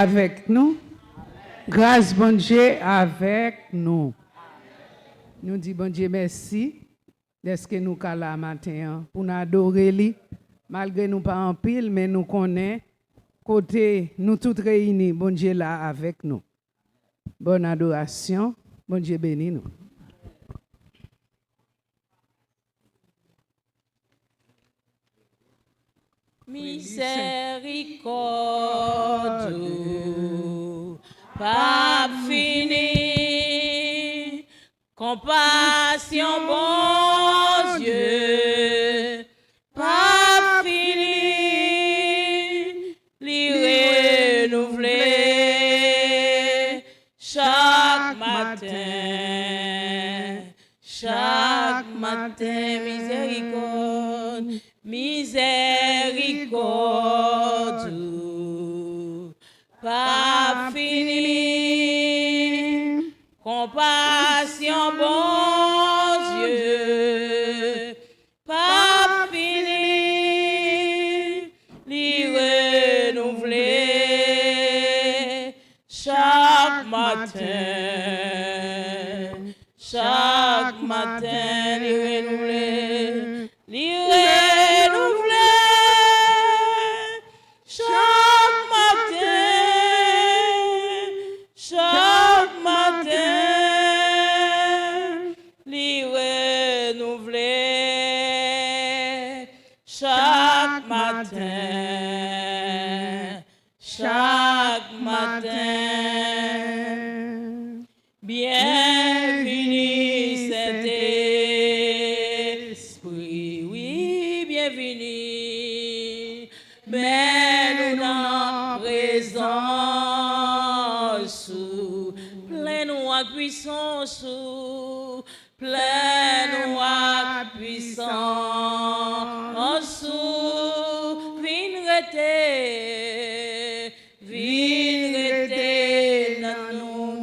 Avec nous. Grâce, bon Dieu, avec nous. Nous disons, bon Dieu, merci d'être que nous sommes là matin pour nous adorer lui. Malgré nous pas en pile, mais nous connaissons côté nous tous réunis, bon Dieu là avec nous. Bonne adoration, bon Dieu béni nous. Miséricorde, pas fini, compassion, bon Dieu, pas fini, l'y renouveler chaque matin, miséricorde. Miséricorde, pas fini, compassion, bon Dieu, pas fini, l'y renouveler chaque matin, l'y renouveler, chaque matin. Bienvenue Saint-Esprit, oui, bienvenue. Mais nous dans présence, pleine-nous à puissance, pleine-nous à puissance, Vinrete, dans nous,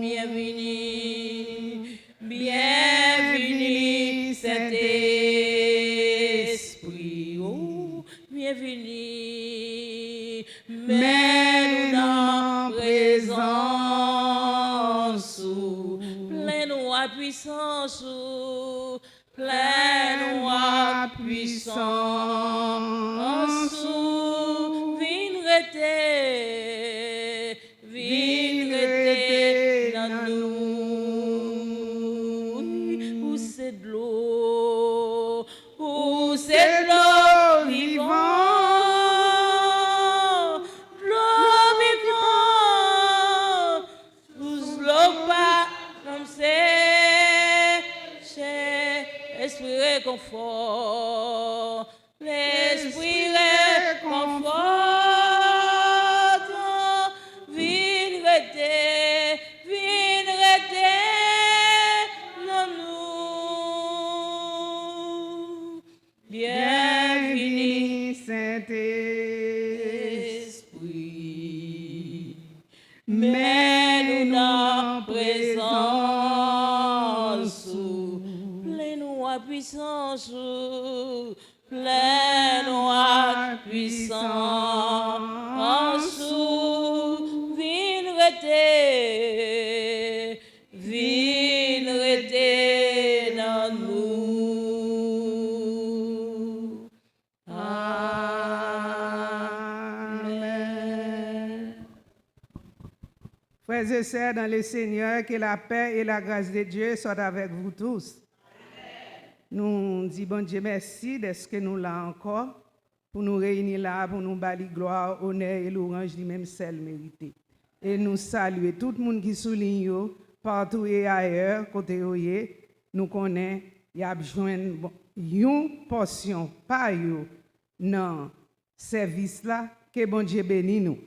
bienvenue, Saint-Esprit, oh, bienvenue, mais nous dans présence, pleine-nous à puissance, pleine-nous à puissance, Vinrete dans nous, où c'est de l'eau, vivant, l'eau vivant, sous l'eau pas comme c'est, esprit réconfort, l'esprit réconfort. Bienvenue Saint-Esprit, mets-nous dans présence, pleine-nous à puissance, pleine-nous à puissance, vinrete dans nous. Frères et sœurs dans le Seigneur, que la paix et la grâce de Dieu soient avec vous tous. Amen. Nous disons bon Dieu merci d'être que nous là encore, pour nous réunir là, pour nous bâtir gloire, honneur et louange du même seul mérité. Et nous saluer tout le monde qui souligne partout et ailleurs, côté où nous connaissons, il y a besoin une portion, pas yo, dans service là, que bon Dieu bénisse nous.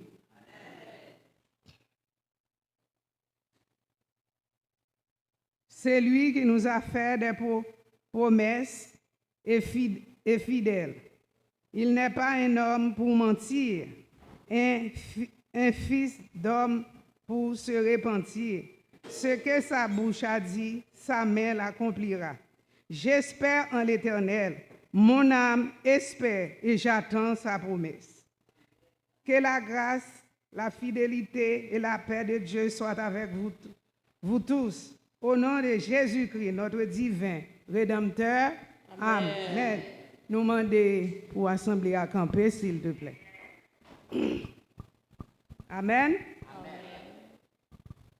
C'est lui qui nous a fait des promesses et fidèle. Il n'est pas un homme pour mentir, un fils d'homme pour se repentir. Ce que sa bouche a dit, sa main l'accomplira. J'espère en l'Éternel, mon âme espère et j'attends sa promesse. Que la grâce la fidélité et la paix de Dieu soient avec vous tous. Au nom de Jésus-Christ, notre divin Rédempteur. Amen. Nous demandons pour l'Assemblée à camper, s'il te plaît. Amen.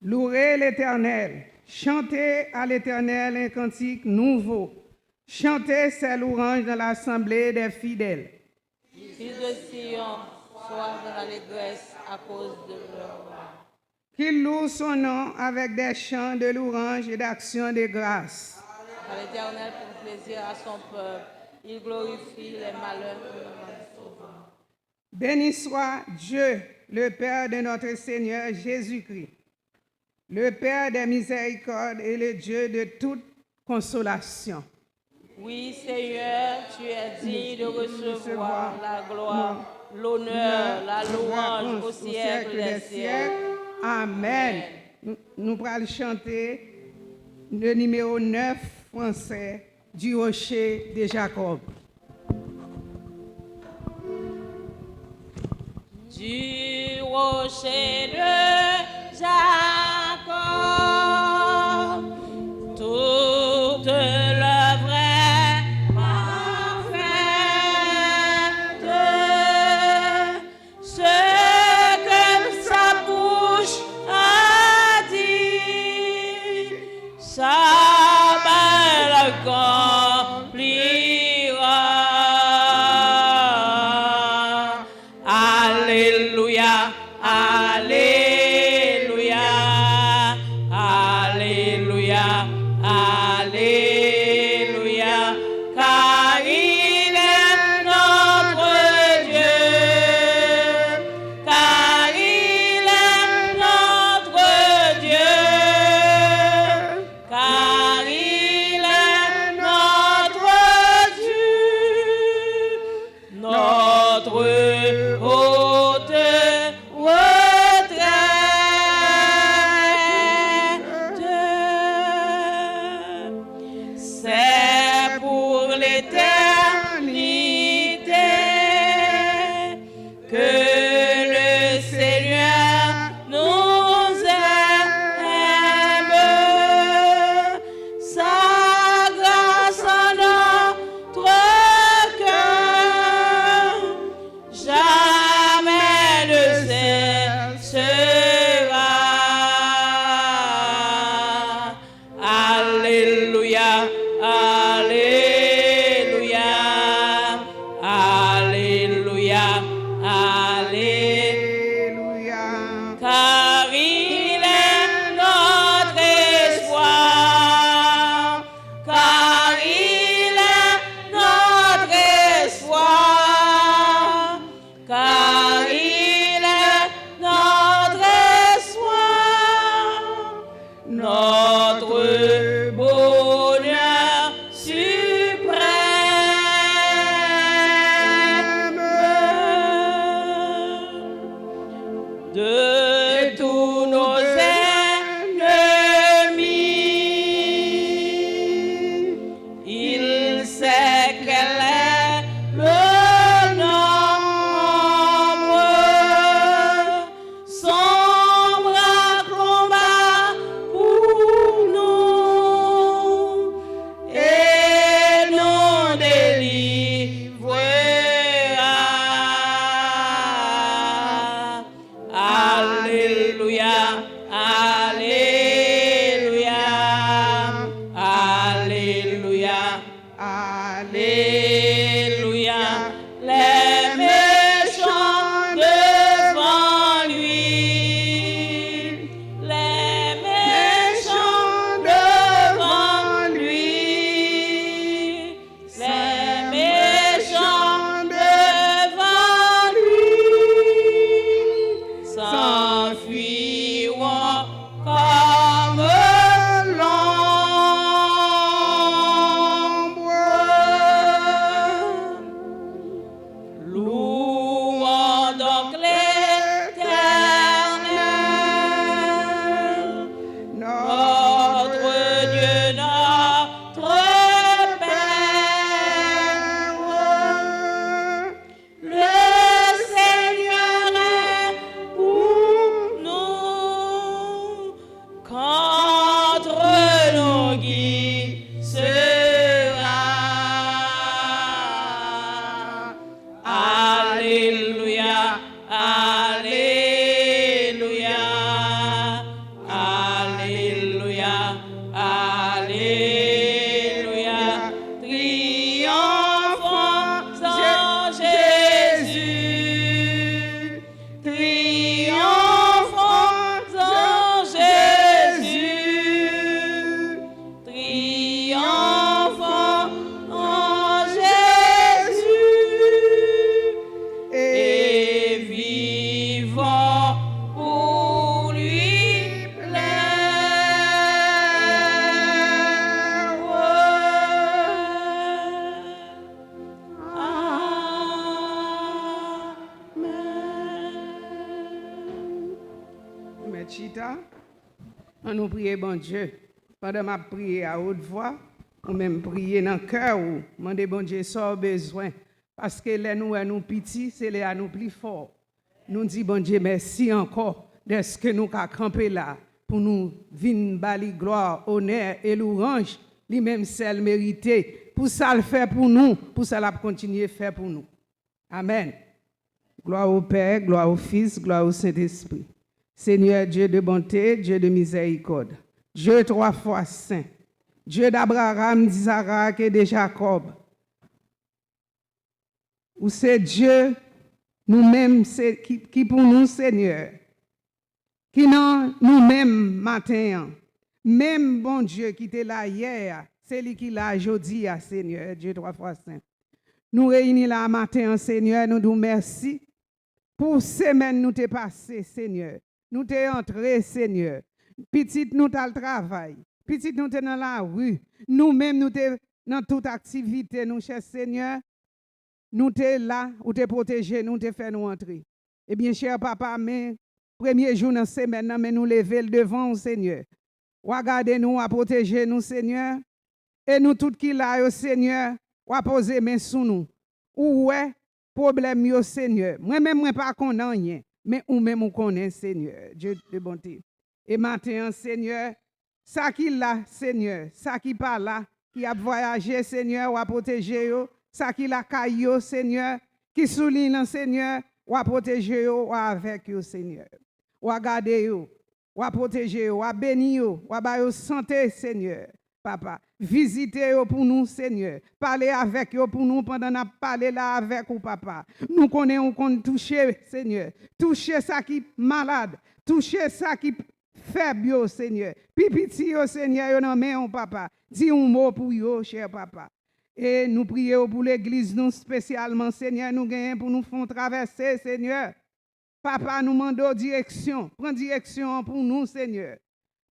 Louez l'Éternel. Chantez à l'Éternel un cantique nouveau. Chantez ses louanges dans l'assemblée des fidèles. Fils de Sion, soient dans l'allégresse à cause de leur roi. Qu'il loue son nom avec des chants de louanges et d'actions de grâce. À l'Éternel pour plaisir à son peuple, il glorifie les malheurs de notre sauveur. Béni soit Dieu, le Père de notre Seigneur Jésus-Christ, le Père des miséricordes et le Dieu de toute consolation. Oui, Seigneur, tu es digne de recevoir la gloire, l'honneur, la louange au siècle des siècles. Amen. Nous allons chanter le numéro 9 français du rocher de Jacob. Du rocher de Jacob, toute l'œuvre est parfaite. Ce que sa bouche a dit, sa belle accomplira. Alléluia, Alléluia, Alléluia, Alléluia, car il est notre Dieu, car il est notre Dieu, car il est notre Dieu, notre haute retraite. C'est pour l'éternité que le Seigneur nous aime. Sa grâce en notre cœur jamais ne cessera. Alléluia, Alléluia, Alléluia, Alléluia. Car il est notre espoir, car il est notre espoir, car il est notre espoir, notre bonheur suprême. De tous nos ennemis, il sait quel est le nombre. Son bras combat pour nous et nous délivrera. Alléluia, Alléluia, Alléluia, Alléluia. Les méchants devant lui, les méchants devant lui, les méchants devant lui s'enfuiront mettre chita. On nous prie, bon Dieu. Pendant ma prière à haute voix, ou même prier dans le cœur, ou demander, bon Dieu, sans besoin. Parce que les nous petits, c'est les à nous plus forts. Nous disons, bon Dieu, merci encore de ce que nous avons campé là pour nous venir bali gloire, honneur et louange, lui-même celle méritée. Pour ça le faire pour nous, pour ça la continuer à faire pour nous. Amen. Gloire au Père, gloire au Fils, gloire au Saint-Esprit. Seigneur Dieu de bonté, Dieu de miséricorde, Dieu 3 fois saint, Dieu d'Abraham, d'Isaac et de Jacob. Ou c'est Dieu nous-mêmes qui pour nous, Seigneur, qui non nous-mêmes matin, même bon Dieu qui était là hier, c'est lui qui l'a aujourd'hui, Seigneur, Dieu 3 fois saint. Nous réunis là matin, Seigneur, nous nous merci pour semaine nous t'es passé, Seigneur. Nous t'es entré, Seigneur. Petite nous t'as le travail. Petite nous t'es dans la rue. Nous-mêmes nous t'es dans toute activité, nous, cher Seigneur. Nous t'es là, ou t'es protégé, nous t'es fait nous entrer. Eh bien, cher papa, mais premier jour dans la semaine, mais nous lever le devant, Seigneur. Regardez-nous, à protéger nous, Seigneur. Et nous tout qui là, Seigneur, ou à poser main sous nous. Ou ouais, problème, yo, Seigneur. Moi-même, moi pas connais rien. Mais ou même on connaît, Seigneur, Dieu de bonté. Et maintenant, Seigneur, ça qui là, Seigneur, ça qui pas là, qui a voyagé, Seigneur, ou a protégé, ça qui la caillou, Seigneur, qui souligne, Seigneur, ou a protégé, ou avec yo, Seigneur. Ou a garder yo, ou a protégé, ou a béni yo, ou a ba yo santé, Seigneur. Papa, visitez pour nous, Seigneur. Parlez avec eux pour nous pendant qu'on parle là avec vous, papa. Nous connaissons qu'on toucher, Seigneur. Toucher ça qui est malade. Toucher ça qui est faible, Seigneur. Pipiti, Seigneur, non mais papa. Dis un mot pour eux, cher papa. Et nous prions pour l'église, nous spécialement, Seigneur, nous gagnons pour nous faire traverser, Seigneur. Papa, nous demandons direction. Prends direction pour nous, Seigneur.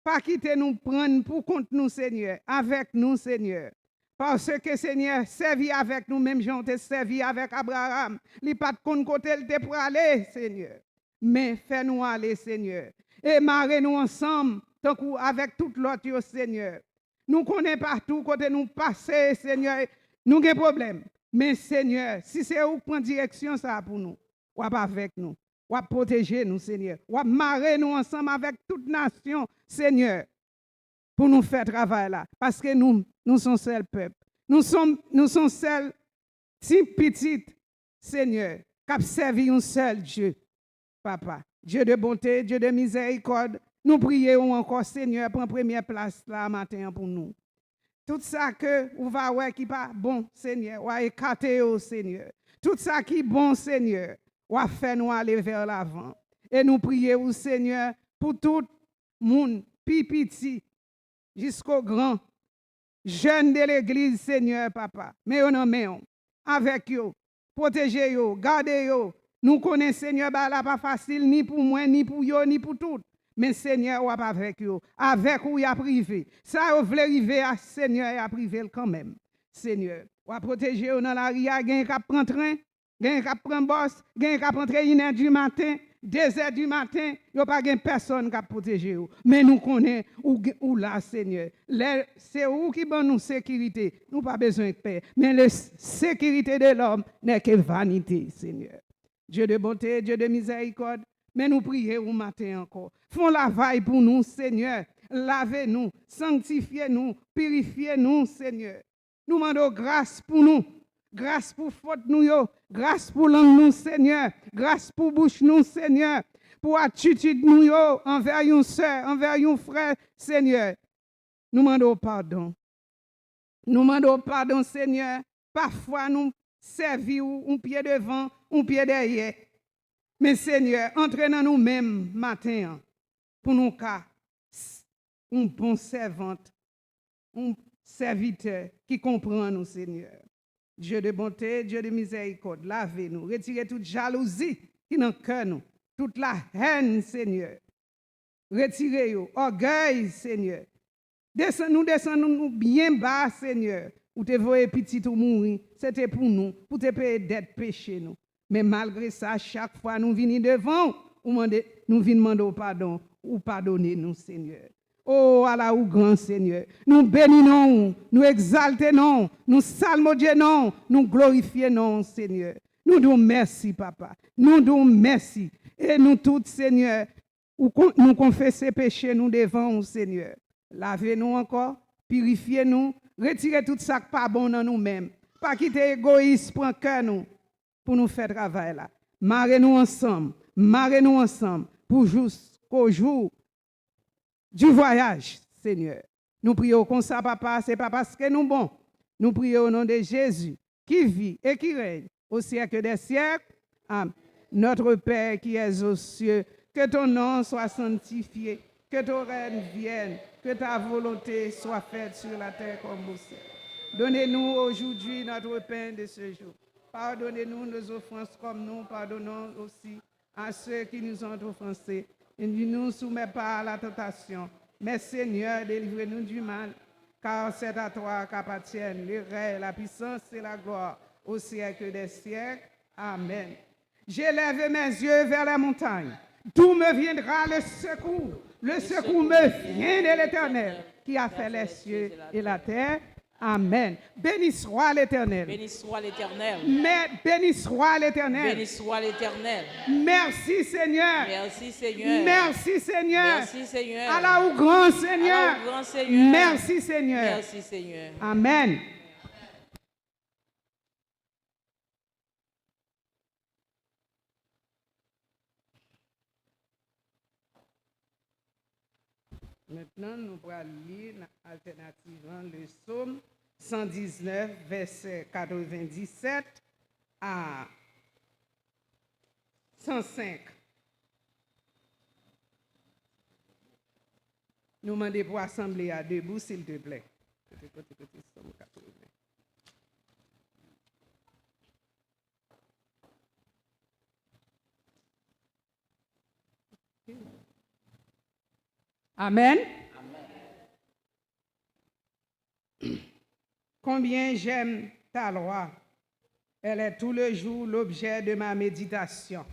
Pas quitter nous prendre pour compte nous, Seigneur, avec nous, Seigneur. Parce que, Seigneur, servi avec nous, même j'en ai servi avec Abraham. Il n'y a pas de compte côté pour aller, Seigneur. Mais fais-nous aller, Seigneur. Et marrez-nous ensemble, tant avec toute l'autre, Seigneur. Nous connaissons partout, côté nous passer, Seigneur. Nous avons des problèmes. Mais, Seigneur, si c'est où prendre direction, ça pour nous, ou pas avec nous. Ou à protéger nous, Seigneur. Ou à marrer nous ensemble avec toute nation, Seigneur, pour nous faire travail là. Parce que nous sommes seul peuple. Nous sommes seuls, si petites, Seigneur, qui ont servi un seul Dieu, Papa. Dieu de bonté, Dieu de miséricorde. Nous prions encore, Seigneur, pour première place là matin pour nous. Tout ça que vous va voir qui pas bon, Seigneur, ou à écarter au Seigneur. Tout ça qui est bon, Seigneur. Ou à faire nous aller vers l'avant. Et nous prions au Seigneur pour tout le monde, petit, jusqu'au grand, jeune de l'église, Seigneur, papa. Mais on en met avec eux, protégez eux, gardez eux. Nous connaissons, Seigneur, bah, là, pas facile, ni pour moi, ni pour eux, ni pour tout. Mais Seigneur, ou avec eux, avec eux, il a privé. Ça, vous voulez arriver à Seigneur, il a privé quand même. Seigneur, ou à protéger eux dans la ria, il y a un qui prend train. Gen k'ap prend boss, gen k'ap rentre 1h du matin, 2h du matin, yo pas gen personne qui protéger ou. Mais nous connaissons ou là Seigneur. C'est où qui donne nous sécurité. Nous pas besoin de paix, mais la sécurité de l'homme n'est que vanité, Seigneur. Dieu de bonté, Dieu de miséricorde, mais nous prions au matin encore. Font la veille pour nous, Seigneur. Lavez-nous, sanctifiez-nous, purifiez-nous, Seigneur. Nous demandons grâce pour nous. Grâce pour faute nous, grâce pour langue nous, Seigneur. Grâce pour bouche nous, Seigneur. Pour attitude nous, envers une soeur, envers un frère, Seigneur. Nous demandons pardon. Nous demandons pardon, Seigneur. Parfois, nous servons un pied devant, un pied derrière. Mais, Seigneur, entraînons nous-mêmes matin pour nous cas un bon servante, un serviteur qui comprend nous, Seigneur. Dieu de bonté, Dieu de miséricorde, lavez-nous, retirez toute jalousie qui est dans le cœur, nous, toute la haine, Seigneur. Retirez-vous, orgueil, Seigneur. Descendons-nous bien bas, Seigneur. Ou te voyez petit ou mourir, c'était pour nous, pour te payer d'être péché, nous. Mais malgré ça, chaque fois nous venons devant, nous venons demander pardon. ou pardonnez nous, Seigneur. Oh, Allah ou grand Seigneur, nous bénissons, nous exaltons, nous salmodions, nous glorifions, Seigneur. Nous disons merci, Papa. Nous disons merci. Et nous tous, Seigneur, nous confessons péché nous devant, Seigneur. Lavez-nous encore, purifiez-nous, retirez tout ça qui pas bon dans nous-mêmes. Pas quitter égoïste, prendre cœur nous pour nous faire travail là. Marrez-nous ensemble pour jusqu'au jour du voyage, Seigneur. Nous prions comme ça, Papa, c'est pas parce que nous bons. Nous prions au nom de Jésus, qui vit et qui règne au siècle des siècles. Amen. Notre Père qui es aux cieux, que ton nom soit sanctifié, que ton règne vienne, que ta volonté soit faite sur la terre comme au ciel. Donnez-nous aujourd'hui notre pain de ce jour. Pardonnez-nous nos offenses comme nous pardonnons aussi à ceux qui nous ont offensés. Et ne nous soumets pas à la tentation, mais Seigneur, délivrez-nous du mal, car c'est à toi qu'appartiennent le règne, la puissance et la gloire au siècle des siècles. Amen. J'élève mes yeux vers la montagne. D'où me viendra le secours? Le secours me vient de l'Éternel, qui a fait les cieux et la terre. Amen. Béni soit l'Éternel. Béni soit l'Éternel. Béni soit l'Éternel. Béni soit l'Éternel. Merci Seigneur. Merci Seigneur. Merci Seigneur. Merci Seigneur. Allah ou grand Seigneur. Allah ou grand Seigneur. Merci Seigneur. Merci Seigneur. Amen. Maintenant, nous allons lire alternativement le psaume 119, verset 97 à 105. Nous demandons pour assembler à debout, s'il te plaît. Amen. Combien j'aime ta loi. Elle est tout le jour l'objet de ma méditation.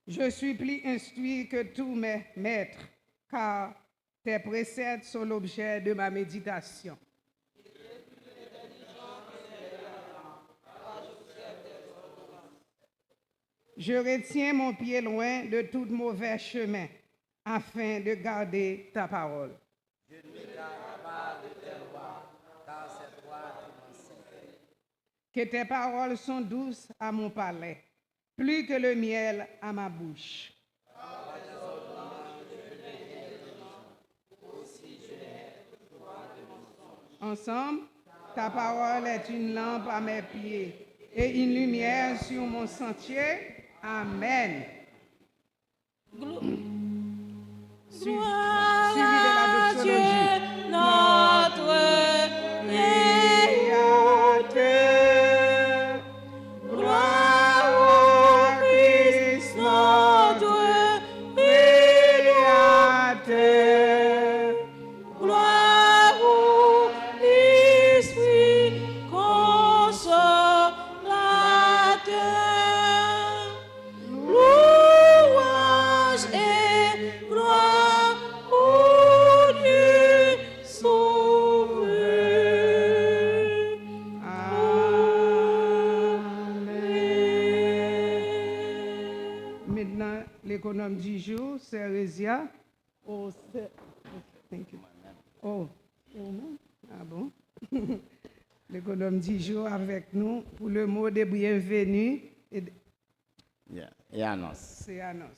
Je suis plus instruit que tous mes maîtres, car tes préceptes sont l'objet de ma méditation. Je retiens mon pied loin de tout mauvais chemin, afin de garder ta parole. Je ne m'égare pas de tes lois, car c'est toi qui m'enseignes. Que tes paroles sont douces à mon palais, plus que le miel à ma bouche. Ensemble, ta parole est une lampe à mes pieds et une lumière sur mon sentier. Amen. Suivi de la doxologie. Notre Créateur, gloire au Christ, notre Créateur, gloire au Esprit consolateur, louange et gloire au Dieu sauveur. Amen. Maintenant, l'économe du jour, c'est Résia. Oh, thank you. Oh, ah bon? L'économe du jour avec nous pour le mot de bienvenue. Et annonce. C'est annonce.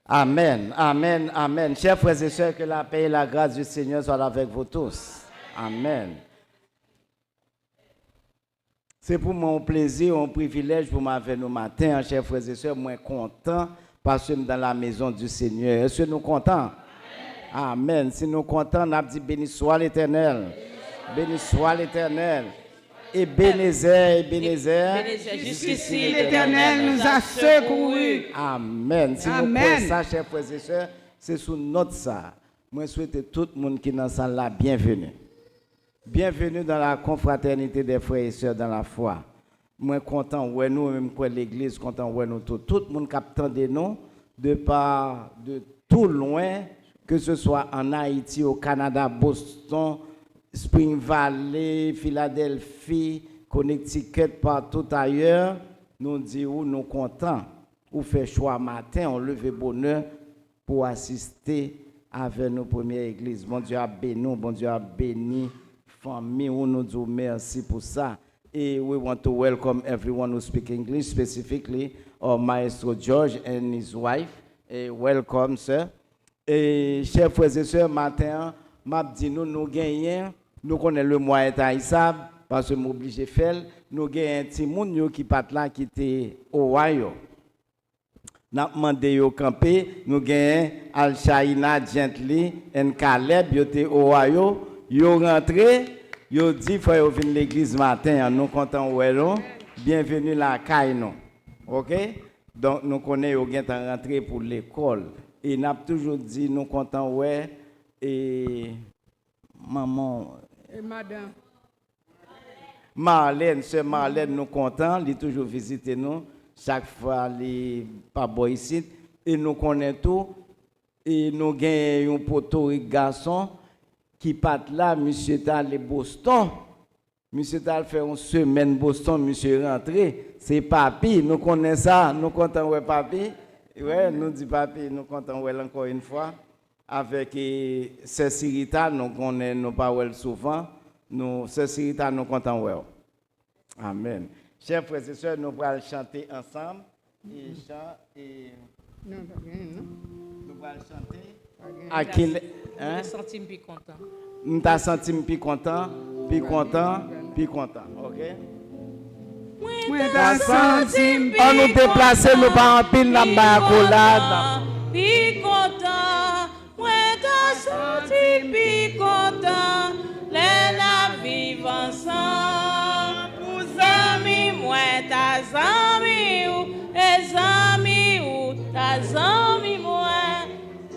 Amen, amen, amen. Chers frères et sœurs, que la paix et la grâce du Seigneur soient avec vous tous. Amen. C'est pour mon plaisir, mon privilège pour m'avoir nous matin, chers frères et sœurs, moi content parce que dans la maison du Seigneur. Est-ce que nous contents? Amen. Si nous contents, on a dit béni soit l'Éternel. Béni soit l'Éternel. Et Bénézer, jusqu'ici l'Éternel nous a secourus. Amen. Si Amen. nous prenons ça, chers frères et sœurs, c'est sous notre ça. Moi, je souhaite tout le monde qui est dans ça là, bienvenue. Bienvenue dans la confraternité des frères et sœurs dans la foi. Moi content ouais nous même quoi l'église content ouais nous tout le monde captant de nous de tout loin que ce soit en Haïti, au Canada, Boston, Spring Valley, Philadelphie, Connecticut, partout ailleurs, nous disons nous contents. Ou fait choix matin, on leve bonheur pour assister avec nos premières églises. Bon Dieu a béni, bon Dieu a béni famille, nous disons merci pour ça. Et we want to welcome everyone who speaks English, specifically our Maestro George and his wife. Welcome, sir. Et chers frères et sœurs, matin, m'a dit nous gagnons, nous connaissons le moyen taïsab parce que nous obligé faire, nous gagnons un petit monde qui pat là qui était au Ohio. Nous avons demandé yo camper, nous gagnons Al-Shaina Gently and Caleb, yo te Ohio, yo rentré, yo dit faut yo venir l'église matin, nous content ouelon, bienvenue la caille nous. OK? Donc nous connaissons yo gen rentré pour l'école. Et n'a toujours dit nous content ouais et maman Et madame Marlène, sœur Marlène nous content, il toujours visiter nous chaque fois les pas boy ici et nous connaissons tout et nous gagnons un poteau garçon qui part là monsieur Tal Boston. Monsieur Tal fait une semaine Boston, monsieur rentré, c'est papi, nous connaissons ça, nous content ouais papi. Ouais, nous dit papi, nous comptons encore une fois avec Sœur Sirita, nous connaissons nos paroles souvent. Nous Sœur Sirita, nous comptons ouais. Amen. Chers frères et sœurs, nous allons chanter ensemble. Et non, pas bien, non. nous allons chanter. À qui Je me sens plus content. Nous t'as senti plus content, plus content, plus content. OK? Moi t'as senti On nous déplacer, nous pas en pile dans la accolade. Pi content, moi t'as senti pi content, les la vivre ensemble. Pour amis, moi t'as amis ou, les amis ou, t'as amis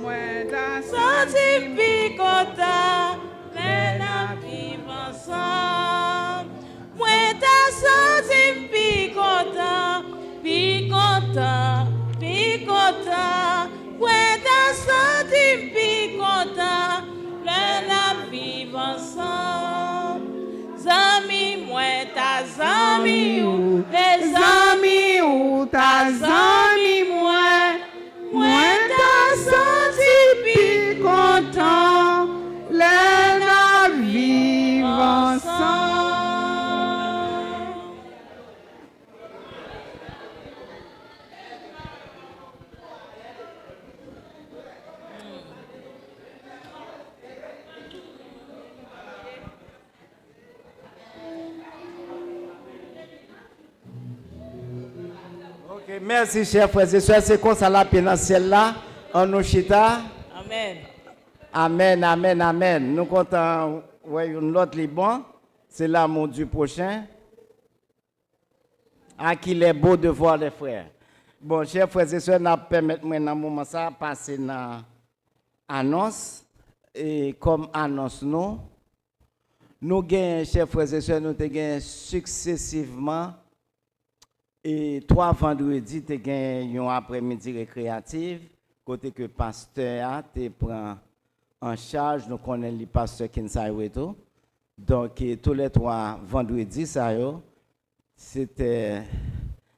moi t'as senti pi content, les la vivre ensemble. Moi t'as senti pi content, pi content, pi content. Moi t'as senti pi content, les la vivre ensemble. Zami, moi t'as amis ou, les amis ou, t'as amis moi t'as senti pi content, les la vivre ensemble. OK, merci chers frères et sœurs, c'est comme ça la paix dans ciel là, en nous chita. Amen. Amen, amen, amen. Nous comptons, ouais, une autre Liban, c'est l'amour du prochain. À qui il est beau de voir les frères. Bon, chers frères et sœurs, nous permettez-moi dans moment ça passer dans annonce. Et comme annonce nous gagnons, chers frères et sœurs, nous gagnons successivement. Et 3 vendredis, tu as une après-midi récréative, côté que pasteur te prend en charge, nous connaissons le pasteur Kinsai Weto. Donc, tous les 3 vendredis, c'était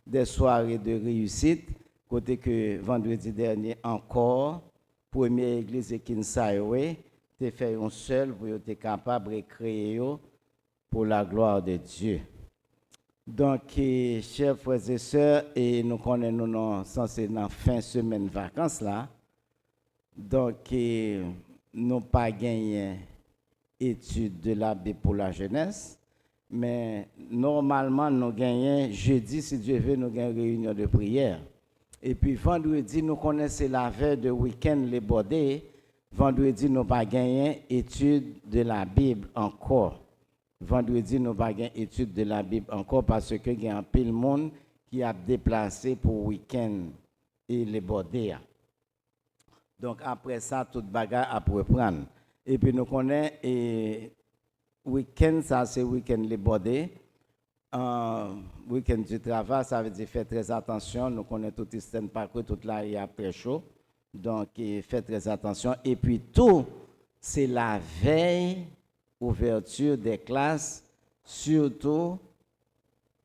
des soirées de réussite, côté que vendredi dernier encore, première église de Kinsai Weto, tu fait un seul pour être capable de créer pour la gloire de Dieu. Donc, chers frères et sœurs, et nous connaissons nous censés dans fin semaine vacances là. Donc, nous pas gagné études de la Bible pour la jeunesse, mais normalement nous gagnons jeudi, si Dieu veut, nous gagnons réunion de prière. Et puis vendredi, nous connaissons la veille de week-end les bordés. Vendredi, nous pas gagné études de la Bible encore. Vendredi, nous pas gagné études de la Bible encore parce que il y a un pile monde qui a déplacé pour week-end et les bordés. Donc après ça, toute bagarre à reprendre. Et puis nous connaissons week-end, ça c'est week-end les bordés. week-end du travail, ça veut dire faire très attention. Nous connaissons tout le système parcours, toute la rue très chaud. Donc, faites très attention. Et puis, tout, c'est la veille, ouverture des classes, surtout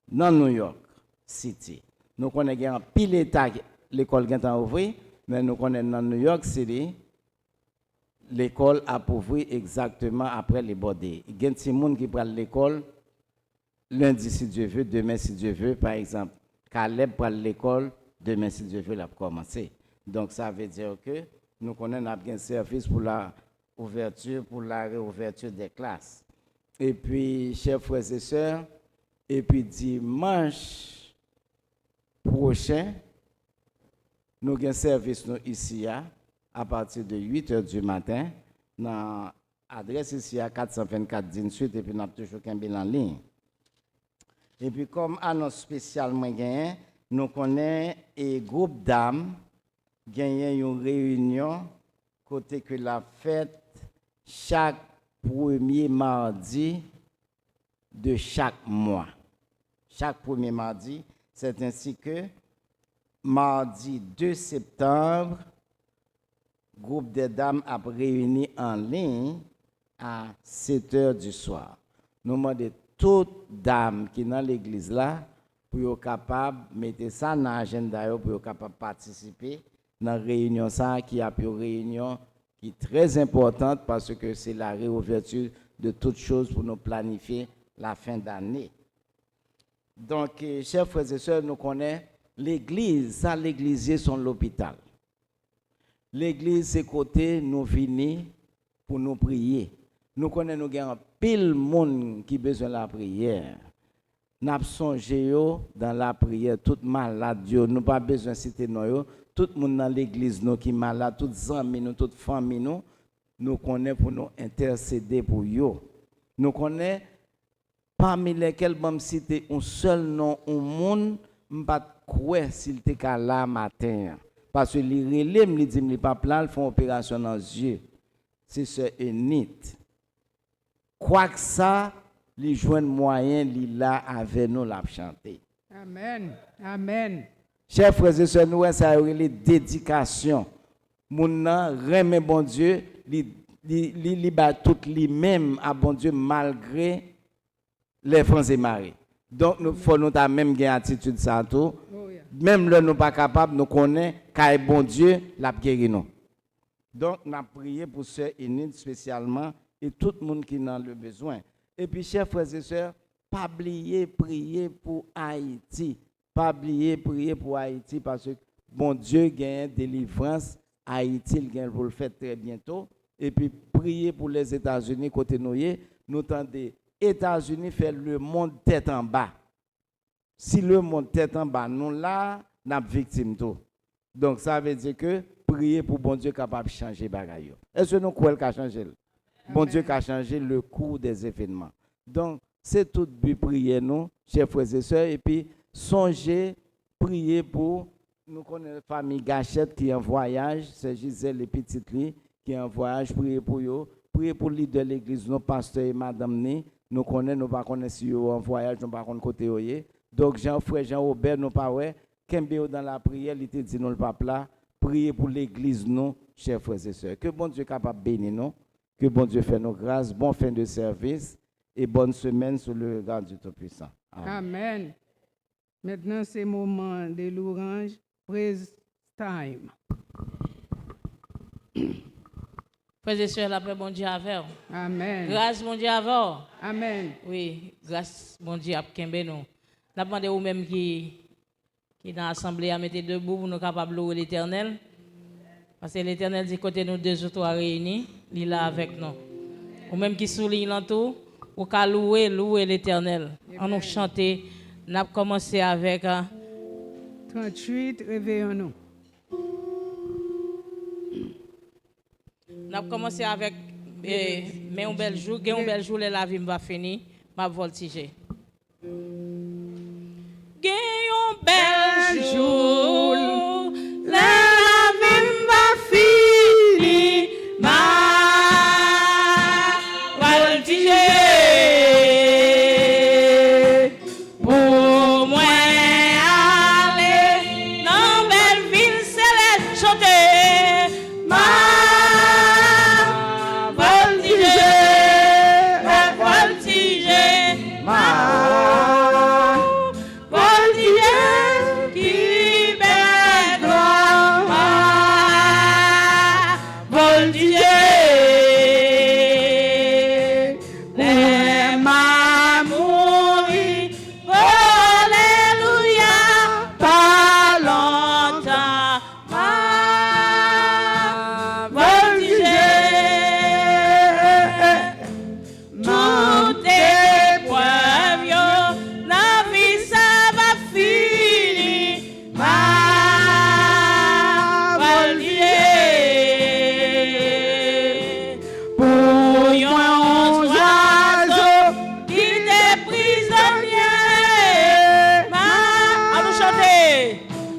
dans New York City. Nous connaissons un pile état, l'école qui est ouverte, mais nous connaissons dans New York City, l'école a ouvert exactement après les bordées. Il y a des gens qui prennent l'école lundi si Dieu veut, demain si Dieu veut, par exemple. Caleb prend l'école, demain si Dieu veut, il a commencé. Donc ça veut dire que nous connaissons un service pour la ouverture, pour la réouverture des classes. Et puis, chers frères et sœurs, et puis dimanche prochain, nous avons un service ici à partir de 8h du matin, dans l'adresse ici à 424 Dean Street, et puis nous avons toujours un bilan en ligne. Et puis, comme annonce spécialement gagné, nous connaissons un groupe d'âmes gagné une réunion côté que la fête chaque premier mardi de chaque mois. Chaque premier mardi, c'est ainsi que mardi 2 septembre, groupe des dames a réuni en ligne à 7h du soir. Nous demandons toutes dames qui sont dans l'église là pour être capables de mettre ça dans l'agenda pour être capables de participer dans la réunion ça qui a une réunion qui est très importante parce que c'est la réouverture de toutes choses pour nous planifier la fin d'année. Donc, chers frères et sœurs, nous connaissons l'église, ça l'église c'est l'hôpital. L'église c'est côté nous venir pour nous prier. Nous connaissons nous avons pile monde qui a besoin de la prière. Nous avons songé dans la prière, tout malade, Dieu, nous pas besoin de citer nous, tout le monde dans l'église nous qui est malade, toutes amis nous, toute famille nous connaissons pour nous intercéder pour eux. Nous connaissons parmi lesquels je citer un seul nom au monde, je ne sais pas s'il était là matin. Parce que les relais me dit que pas plan, ils font opération dans les yeux. C'est ce Enid. Quoi que ça, les joints moyens, ils là avec nous la chanter. Amen. Amen. Chers frères et sœurs, nous ça les dédication. Mon remet bon Dieu, li bat tout lui-même à bon Dieu malgré les Français marés. Donc nous faut nous ta même gain attitude ça tout. Même là nous pas capable nous connaît qu'à bon Dieu l'a guéri nous. Donc nous prié pour sœur Enid spécialement et tout le monde qui en a le besoin. Et puis chers frères et sœurs, pas oublier prier pour Haïti. Pas oublier prier pour Haïti parce que bon Dieu gagne délivrance Haïti il gagne pour le faire très bientôt et puis prier pour les États-Unis côté nous tendez États-Unis fait le monde tête en bas. Si le monde tête en bas, nous là, nous sommes victimes tout. Donc ça veut dire que prier pour bon Dieu capable de changer bagaille. Est-ce que nous croyons qu'il a changé? Bon Dieu qui a changé le cours des événements. Donc c'est tout but prier nous, chers frères et sœurs, et puis songez, prier pour nous connaissons la famille Gachette qui est en voyage, c'est Gisèle et petite Lee qui est en voyage, prier pour eux, prier pour le leader de l'église, nos pasteurs et madame Ni. Nous connaissons, nous ne connaissons pas si en voyage, nous ne connaissons pas côté oye. Donc Jean-Frère Jean-Aubert, nous pas ouais, Kembéo dans la prière, il te dit nous le pape là, prier pour l'église nous, chers frères et sœurs. Que bon Dieu capable bénir nous, que bon Dieu fait nos grâces, bonne fin de service et bonne semaine sous le regard du Tout-Puissant. Amen. Amen. Maintenant c'est le moment de l'orange, praise time. Frères et sœurs, la paix, bon Dieu avec vous. Amen. Grâce, bon Dieu avec vous. Amen. Oui, grâce, bon Dieu avec Kembe nous. Nous demandé aux mêmes qui dans l'assemblée à mettre debout pour nous capables de louer l'Éternel. Parce que l'Éternel dit côté nous deux ou trois réunis, il est là avec nous. Ou même qui souligne l'entour, ou qu'à louer l'Éternel. On nous chanter, nous avons commencé avec 38, réveillons-nous. Nous avons commencé avec mais un bel jour, la vie va finir, ma voltiger. Un bel jour, la vie va finir, ma voltiger.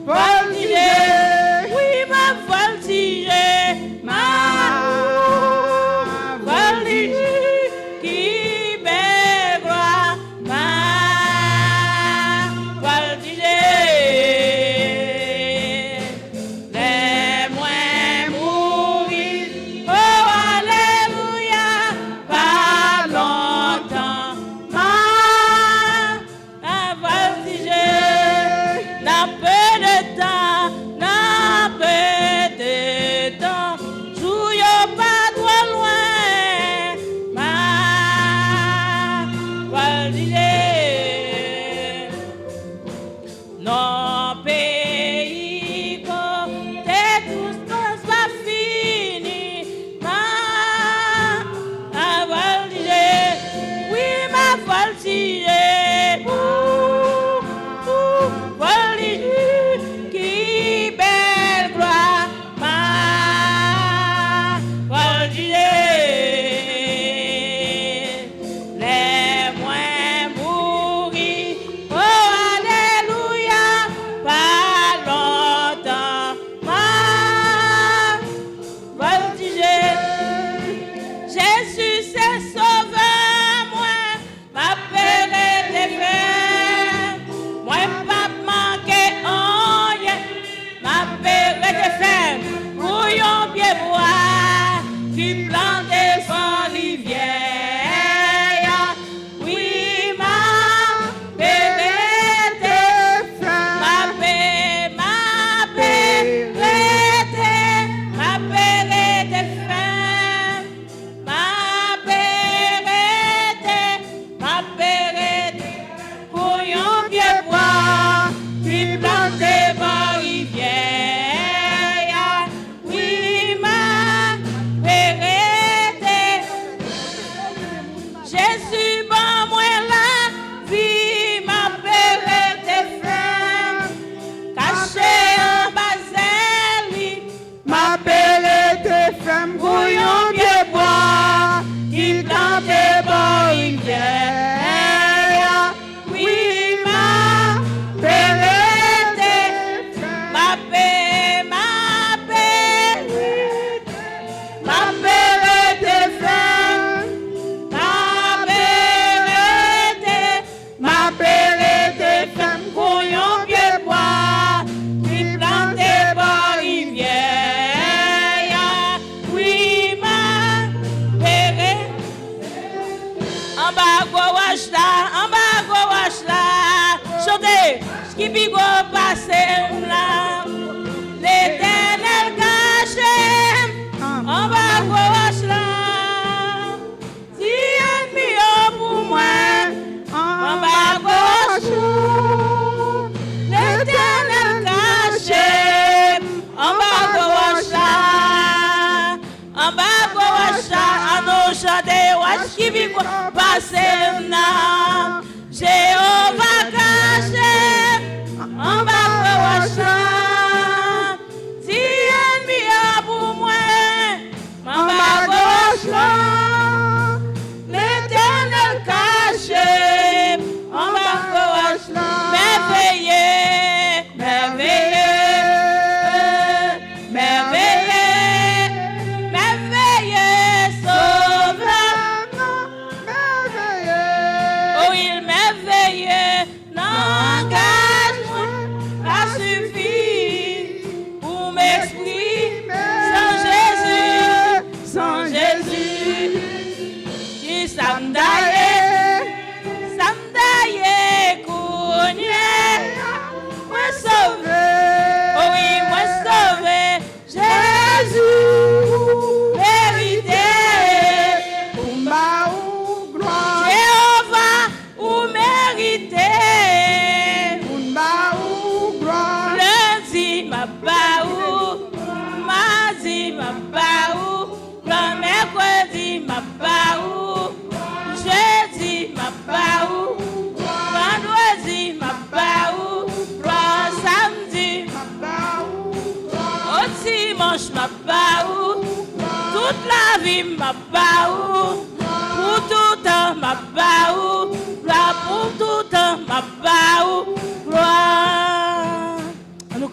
voltiger, oui, ma voltiger, ma voltiger, qui belle gloire, ma voltiger, les moins mourir, oh alléluia, pas longtemps, ma voltiger, n'a peu de temps, n'a peu de temps, jouille pas trop loin, ma voltiger, non pays côté tout ce pas fini, ma voltiger, oui ma voltiger, voltiger, qui belle gloire, ma voltiger, les moins mourir, oh alléluia, pas longtemps, ma voltiger, Jésus s'est sauvé, moi, ma père était fait, moi pas manqué rien, ma père était fait, bouillon pied bois, qui planté son rivière, oui, ma père était fait, ma père était, ma père était fait, ma père était, bouillon pied bois, qui planté par rivière, oui, ma père était, Jésus, bon, moi la vie, ma père était fait, caché en bas, Ma belle était femme, bouillon pied bois, qui plantait par rivière. oui, ma belle était, ma belle, Ma belle était femme, ma belle était femme, bouillon pied bois, qui plantait par rivière, oui, ma belle, en bas gouache là, chantez, skipi go passé là, l'éternel caché, en bas gouache là, si ennemi pour moi, en bas gauche, l'éternel caché, en bas gauche là, en bas gauche là, à nos chanter, watch qui vit passer là, Jéhovah caché, en bas gauche là, si ennemi pour moi, en bas gauche là, l'éternel caché, en bas gauche là, merveilleux, merveilleux, merveilleux, merveilleux, sauveur, oh il merveilleux, n'engage-moi, a suffi pour m'exprimer, sans Jésus, qui samdaye, kounye, moi sauvé, oh oui, moi sauvé, Jésus, vérité, Kumba ou gloire, Jéhovah, ou mérité, Kumba ou gloire, lundi ma baou, mardi ma baou, le mercredi ma baou, jeudi ma baou, vendredi ma baou, le samedi ma baou, au dimanche ma baou, toute la vie ma baou, pour tout temps ma baou, gloire pour tout temps ma baou, gloire.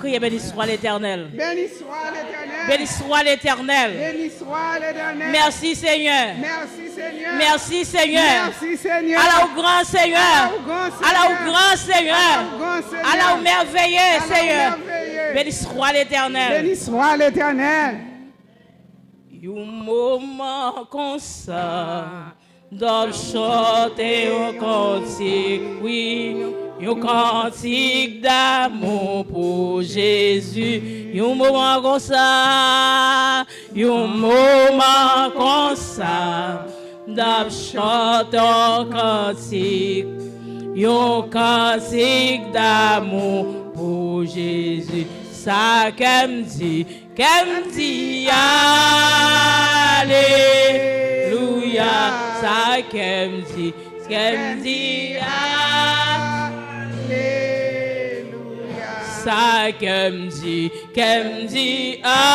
crier béni soit l'Éternel. Béni soit l'Éternel. Béni soit l'Éternel. Béni soit l'Éternel. Merci Seigneur. Merci Seigneur. Merci Seigneur. Merci Seigneur. Allah au grand Seigneur. Allah au grand Seigneur. Allah au merveilleux Seigneur. Béni soit l'Éternel. Béni soit l'Éternel. Un moment comme ça, dans chanter un cantique, oui, un cantique d'amour pour Jésus. Un moment comme ça, un moment comme ça, dans chanter un cantique, un cantique d'amour pour Jésus. Ça qu'elle dit, Alléluia. Ça qu'elle dit, Alléluia. ça qu'elle dit, Alléluia.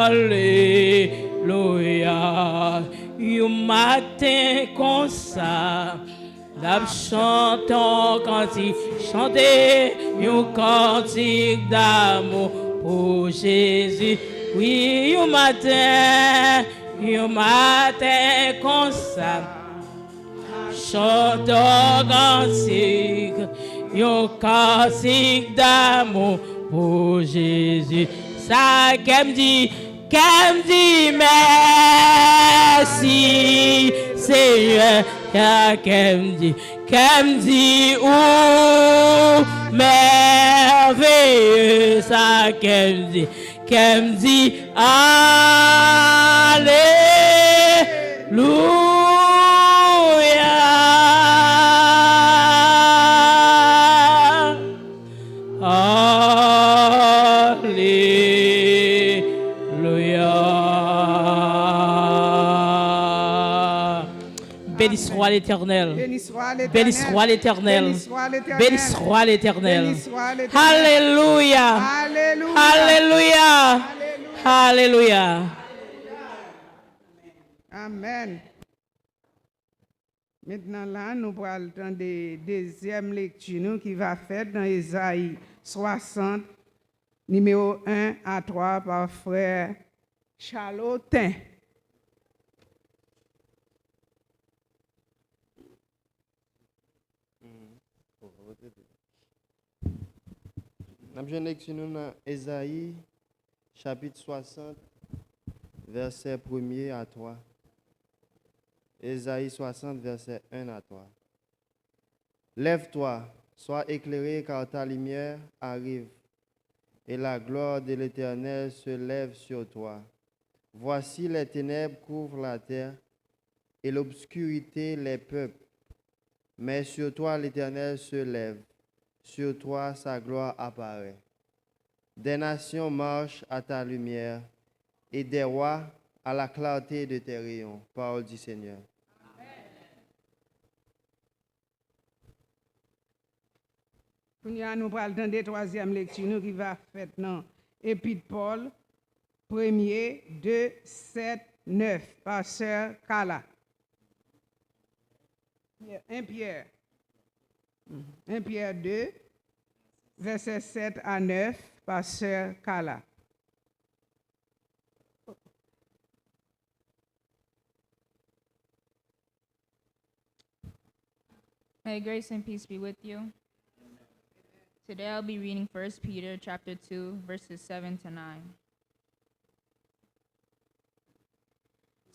Alléluia. Un matin comme ça, la chantant cantique, chanter un cantique d'amour pour Jésus. Oui, un matin comme ça, chantant cantique, un cantique d'amour pour Jésus. Ça qu'elle dit merci, Seigneur. Qu'elle dit, oh, merveilleux, ça qu'elle dit, Alléluia. Béni soit l'Éternel. Béni soit l'Éternel. Béni soit l'Éternel. Béni soit l'Éternel. Béni soit l'Éternel. Béni soit l'Éternel. Alléluia. Alléluia. Alléluia. Alléluia. Amen. Maintenant là, nous allons entendre la deuxième lecture qui va faire dans Ésaïe 60, numéro 1 à 3 par frère Charlotin. Nous avons une lecture dans Ésaïe, chapitre 60, verset 1er à 3. Ésaïe 60, verset 1 à 3. Lève-toi, sois éclairé, car ta lumière arrive, et la gloire de l'Éternel se lève sur toi. Voici les ténèbres couvrent la terre, et l'obscurité les peuples. Mais sur toi l'Éternel se lève, sur toi sa gloire apparaît. Des nations marchent à ta lumière, et des rois à la clarté de tes rayons. Parole du Seigneur. Nous allons entendre la troisième lecture qui va faire dans Épître Paul, 1er, 2, 7, 9, par sœur Kala. 1 Pierre. 1 Pierre 2, verset 7 à 9, par sœur Kala. May grace and peace be with you. Today I'll be reading 1 Peter chapter 2, verses 7 to 9.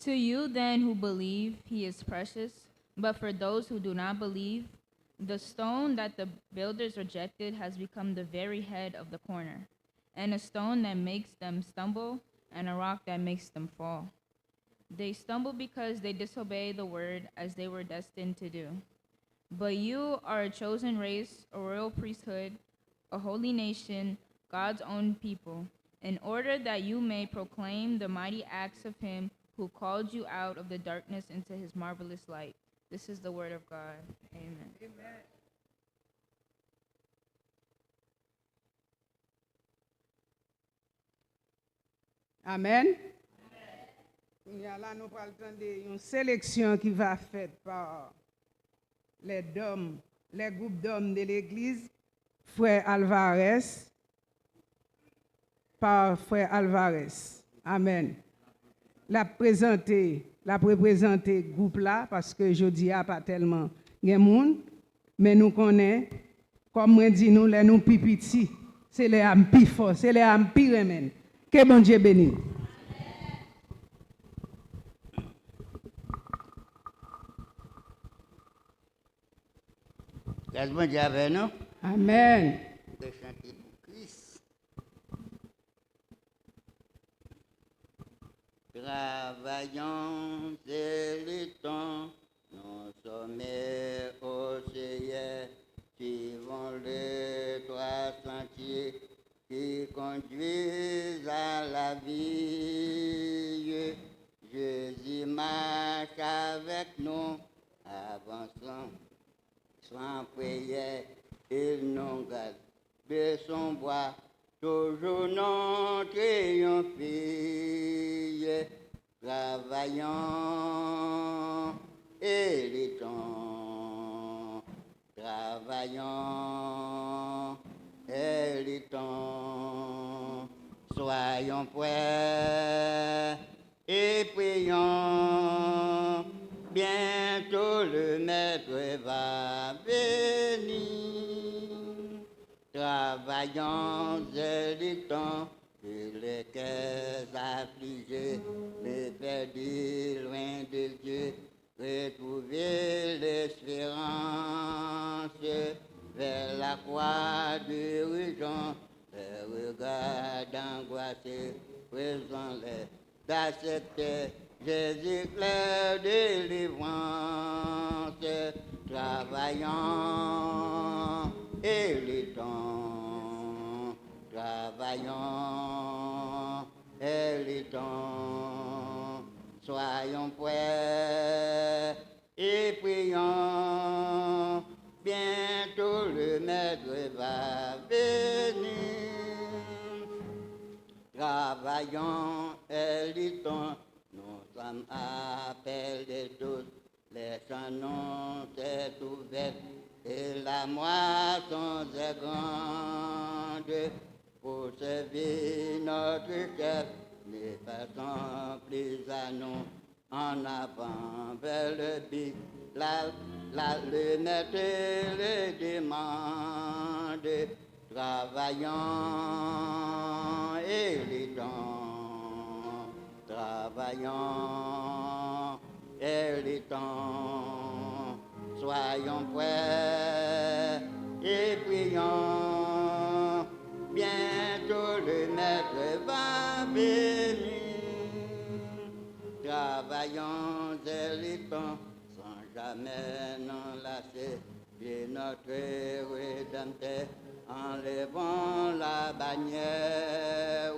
To you then who believe, he is precious, but for those who do not believe, the stone that the builders rejected has become the very head of the corner, and a stone that makes them stumble, and a rock that makes them fall. They stumble because they disobey the word as they were destined to do. But you are a chosen race, a royal priesthood, a holy nation, God's own people, in order that you may proclaim the mighty acts of him who called you out of the darkness into his marvelous light. This is the word of God. Amen. Amen. Il y a là, nous parlons d'une sélection qui va faite par les dômes, les groupes d'hommes de l'Église, Frère Alvarez, par Frère Alvarez. Amen. La représenter groupe là, parce que je dis pas tellement de monde, mais nous connaissons, comme moi dis nous, les nous pipiti, c'est les âmes plus forts, c'est les âmes plus remènes. Que bon Dieu bénisse. Grâce bon Dieu avec nous. Amen. De chanter pour Christ. Travaillons, c'est le temps, nous sommes océans, suivons les trois sentiers qui conduisent à la vie. Jésus marche avec nous, avançons sans prière, il nous garde de son bois, toujours non triompher. Travaillons, héritons, travaillons, héritons, soyons prêts et prions. Bientôt le maître va venir. Travaillons héritons sur les cœurs affligés, les perdus loin de Dieu, retrouver l'espérance vers la croix d'urgence, les regards angoissés, présents-les d'accepter Jésus clair délivrance, travaillons héritons, travaillons héritons, soyons prêts et prions, bientôt le maître va venir. Travaillons héritons, nous sommes appelés tous, les canons sont ouverts et la moisson est grande pour servir notre chef. Ne faisons plus à nous en avant vers le but. Le maître le demande, travaillons héritons, travaillons héritons, soyons prêts et prions, bientôt le maître va venir. Travaillons héritons, sans jamais nous lasser, de notre Rédempteur, enlevons la bannière,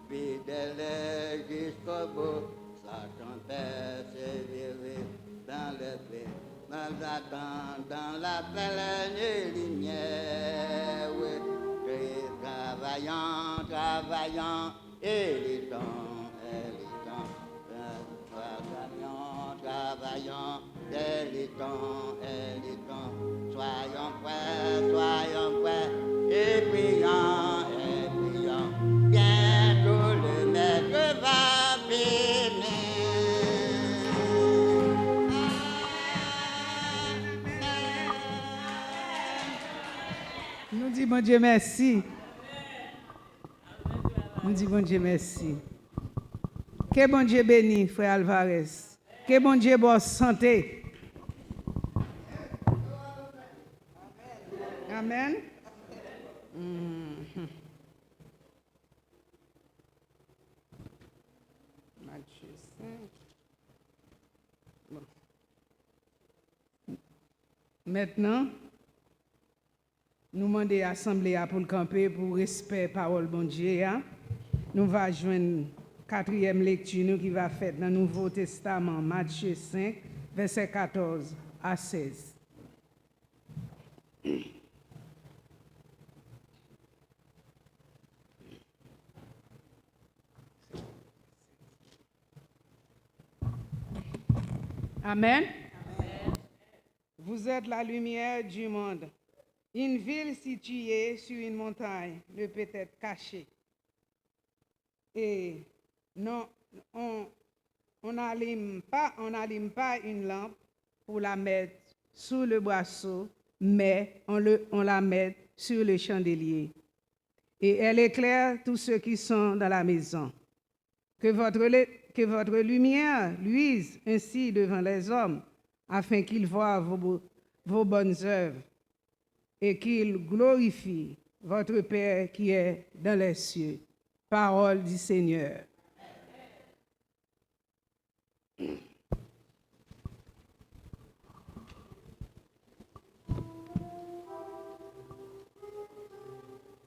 fidèle jusqu'au bout, Satan persévérer dans le fait, nous attend dans la pleine lumière. Travaillons, travaillons, héritons, héritons, travaillons, travaillons, héritons, héritons, soyons prêts, et prions, bientôt le maître va venir. Nous disons bon Dieu merci. Nous disons bon Dieu merci. Que bon Dieu bénisse, frère Alvarez. Que bon Dieu bonne santé. Amen. Matthieu 5. Bon. Maintenant, nous demandons à l'Assemblée pour le camper pour respect parole bon Dieu. Nous allons joindre quatrième lecture qui va faire dans le Nouveau Testament, Matthieu 5, verset 14 à 16. Amen. Vous êtes la lumière du monde. Une ville située sur une montagne ne peut être cachée. Et non, on n'allume pas une lampe pour la mettre sous le boisseau, mais on la met sur le chandelier. Et elle éclaire tous ceux qui sont dans la maison. Que votre lumière luise ainsi devant les hommes, afin qu'ils voient vos bonnes œuvres et qu'ils glorifient votre Père qui est dans les cieux. Parole du Seigneur.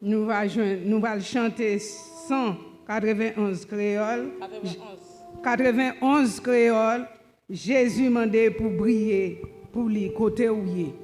Nous allons chanter 191 créoles. 91 créoles. Jésus mandé pour briller, pour lui côté où il est.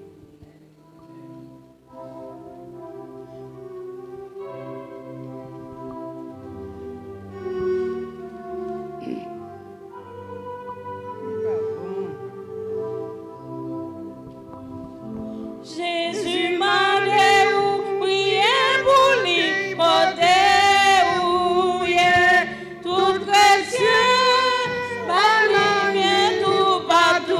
Jésus m'a dit où prier pour lui, côté où il est, tout chrétien, par lumière tout partout.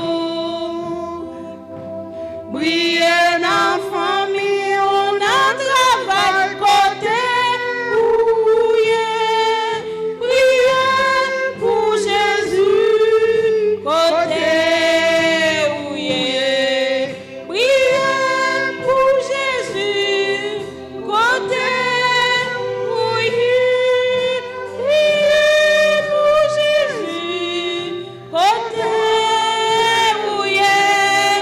Briller dans la famille, on a travail côté où il est, prier pour Jésus, côté où il est, prier pour Jésus, côté où il est, prier pour Jésus, côté où il est,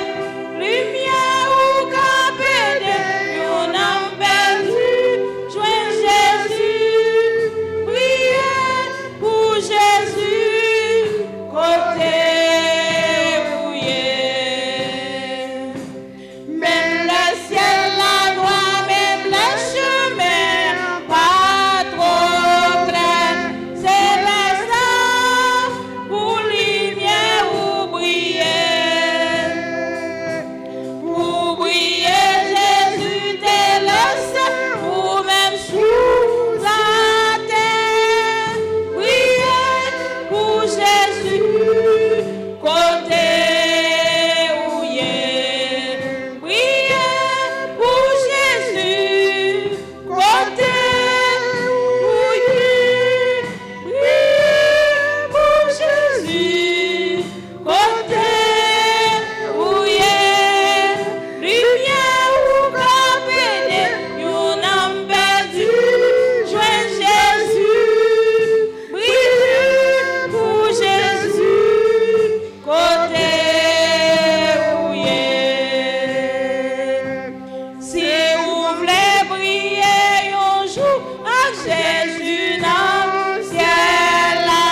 lumière ou capédé, on a perdu, joint Jésus, prier pour Jésus, côté où il est. Même le ciel, la gloire, même les chemins, pas trop clairs, c'est l'instant pour lumière ou briller. Pour briller, Jésus t'est laissé, ou même sous la terre. Briller pour Jésus, côté où il est. Briller pour Jésus, côté où il est. Briller pour Jésus, côté où il est. Lumière ou capédé, y'en a perdu, joint Jésus. Briller pour Jésus, côté où il est. Si vous voulez briller un jour à Jésus dans le ciel, la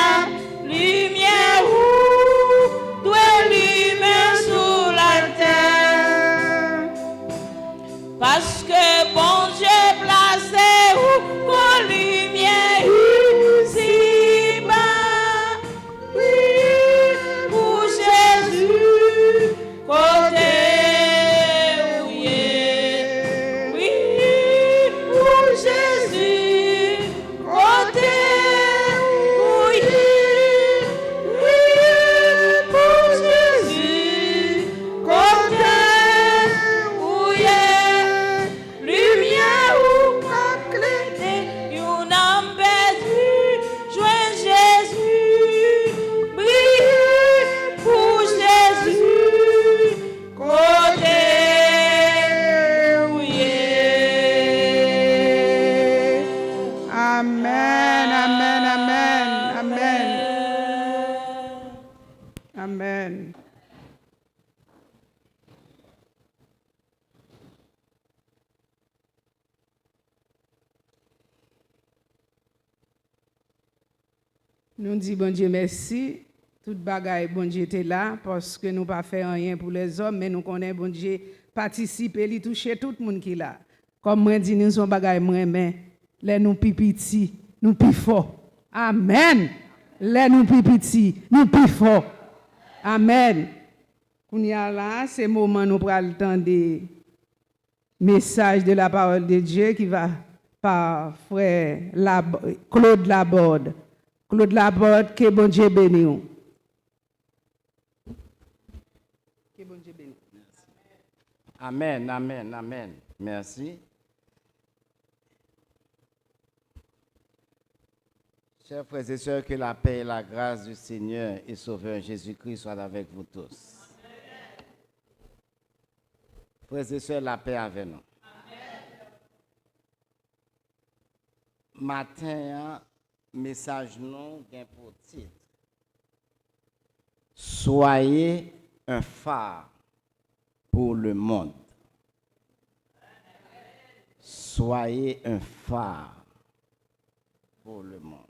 lumière où doit lumière sous la terre. Parce que bon Dieu placé où qu'on lumière ici bas. Oui, pour Jésus, côté où il est. Oui, pour Jésus, côté où il est. Oui, pour Jésus, côté où il est. Lumière ou éclairée, y'en a perdu, joint Jésus. Briller pour Jésus, côté où il est. Amen, amen, amen, amen, amen. Nous disons bon Dieu merci. Toute bagaille bon Dieu était là parce que nous pas fait rien pour les hommes, mais nous connaissons bon Dieu participer, lui toucher tout le monde qui est là. Comme moi dit nous son bagaille moi mais les nous pipiti, nous plus fort. Amen. Les nous pipiti, nous plus fort. Amen. Kounya là, c'est le moment où nous prenons le temps des messages de la parole de Dieu qui va par frère Claude Laborde. Claude Laborde, que bon Dieu bénisse. Que bon Dieu bénisse. Amen, amen, amen. Merci. Chers frères et sœurs, que la paix et la grâce du Seigneur et Sauveur Jésus-Christ soient avec vous tous. Frères et sœurs, la paix avec nous. Matin, message non gain pour titre. Soyez un phare pour le monde. Soyez un phare pour le monde.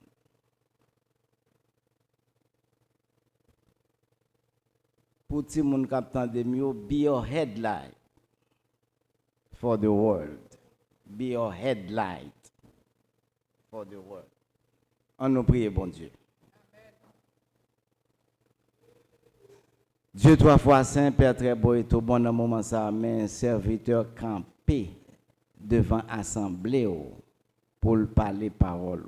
Pour tout le monde qui attend de mieux, be your headlight for the world. Be your headlight for the world. On nous prie, bon Dieu. Dieu trois fois saint, Père très beau et tout bon dans le moment ça, mais serviteur campé devant assemblée pour le parler parole.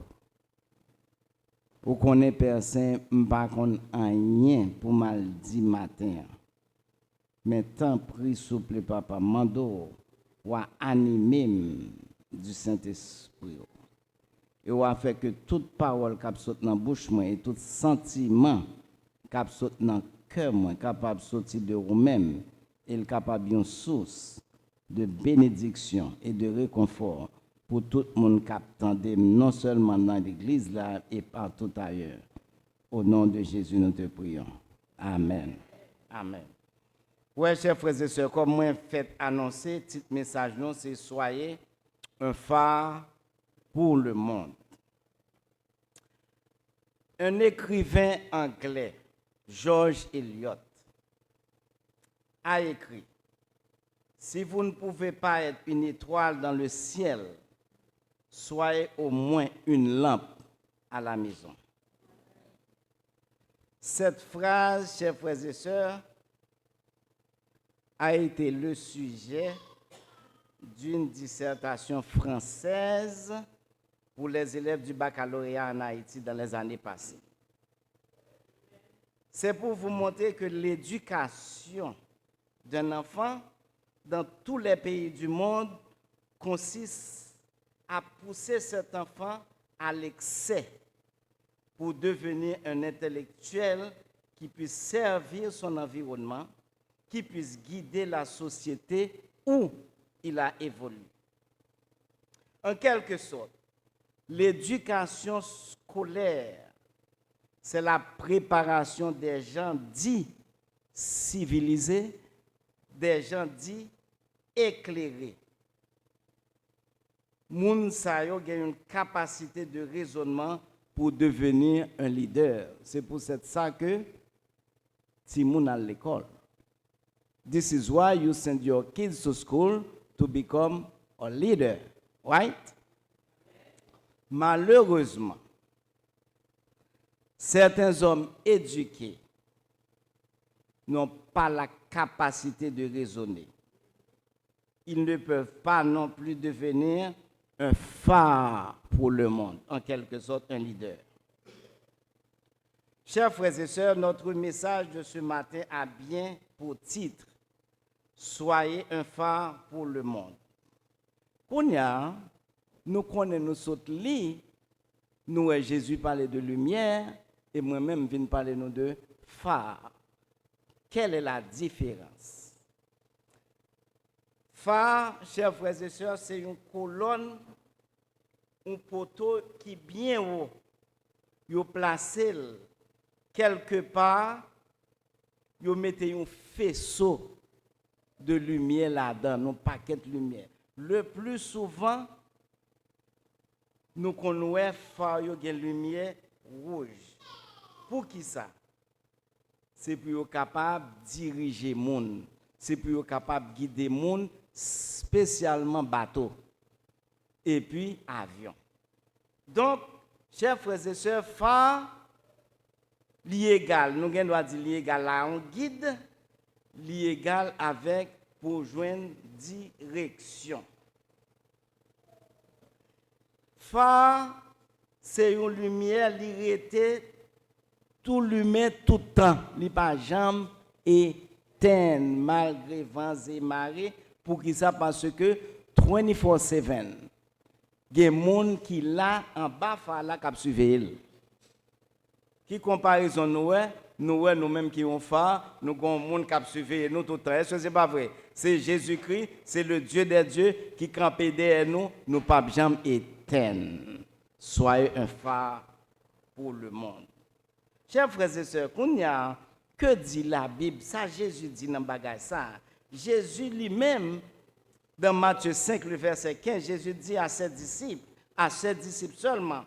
Vous connaissez Père Saint, m'pas kon rien pour mal dit matin. Mais tant prie souple papa, mando ou animé du Saint-Esprit. Et ou a fait que toute parole qui saute dans bouche moi et tout sentiment qui saute dans cœur moi capable sortir de vous-même, et capable une source de bénédiction et de réconfort pour tout le monde qui attend, non seulement dans l'église là et partout ailleurs. Au nom de Jésus, nous te prions. Amen. Amen. Ouais, chers frères et sœurs, comme moi fait annoncer, petit message non, c'est soyez un phare pour le monde. Un écrivain anglais, George Eliot, a écrit: si vous ne pouvez pas être une étoile dans le ciel, soyez au moins une lampe à la maison. Cette phrase, chers frères et sœurs, a été le sujet d'une dissertation française pour les élèves du baccalauréat en Haïti dans les années passées. C'est pour vous montrer que l'éducation d'un enfant dans tous les pays du monde consiste à pousser cet enfant à l'excès pour devenir un intellectuel qui puisse servir son environnement, qui puisse guider la société où il a évolué. En quelque sorte, l'éducation scolaire, c'est la préparation des gens dits civilisés, des gens dits éclairés. Moun sa yo gagne une capacité de raisonnement pour devenir un leader. C'est pour ça que ti moun à l'école. This is why you send your kids to school to become a leader, right? Malheureusement, certains hommes éduqués n'ont pas la capacité de raisonner. Ils ne peuvent pas non plus devenir un phare pour le monde, en quelque sorte un leader. Chers frères et sœurs, notre message de ce matin a bien pour titre « Soyez un phare pour le monde ». Kounya, nous connaissons nous sauter li, nous Jésus parlait de lumière et moi-même viens parler nous de phare. Quelle est la différence? Phare, chers frères et sœurs, c'est une colonne, un poteau qui est bien haut. Vous placez quelque part, vous mettez un faisceau de lumière là-dedans, un paquet de lumière. Le plus souvent, nous connaissons phare, il y a une lumière rouge. Pour qui ça? C'est pour être capable de diriger les gens. C'est pour être capable de guider les gens, spécialement bateau. Et puis avion. Donc, chers frères et sœurs, phare, Li égal, nous doit dire li égal à un guide, li égal avec pour joindre direction. Phare, c'est une lumière qui était tout lumière tout le temps, li pas jamais éteinte malgré vents et marées. Pour qui ça? Parce que 24/7, il y a des gens qui là en bas là qui surveillent. Qui comparaison nous-mêmes qui ont phare, nous avons des gens qui surveillent nous tout le temps. Est-ce que ce n'est pas vrai? C'est Jésus-Christ, c'est le Dieu des dieux qui campe derrière nous, nous ne pas jamais éteindre. Soyez un phare pour le monde. Chers frères et sœurs, que dit la Bible? Ça, Jésus dit dans le bagage ça. Jésus lui-même, dans Matthieu 5, le verset 15, Jésus dit à ses disciples seulement,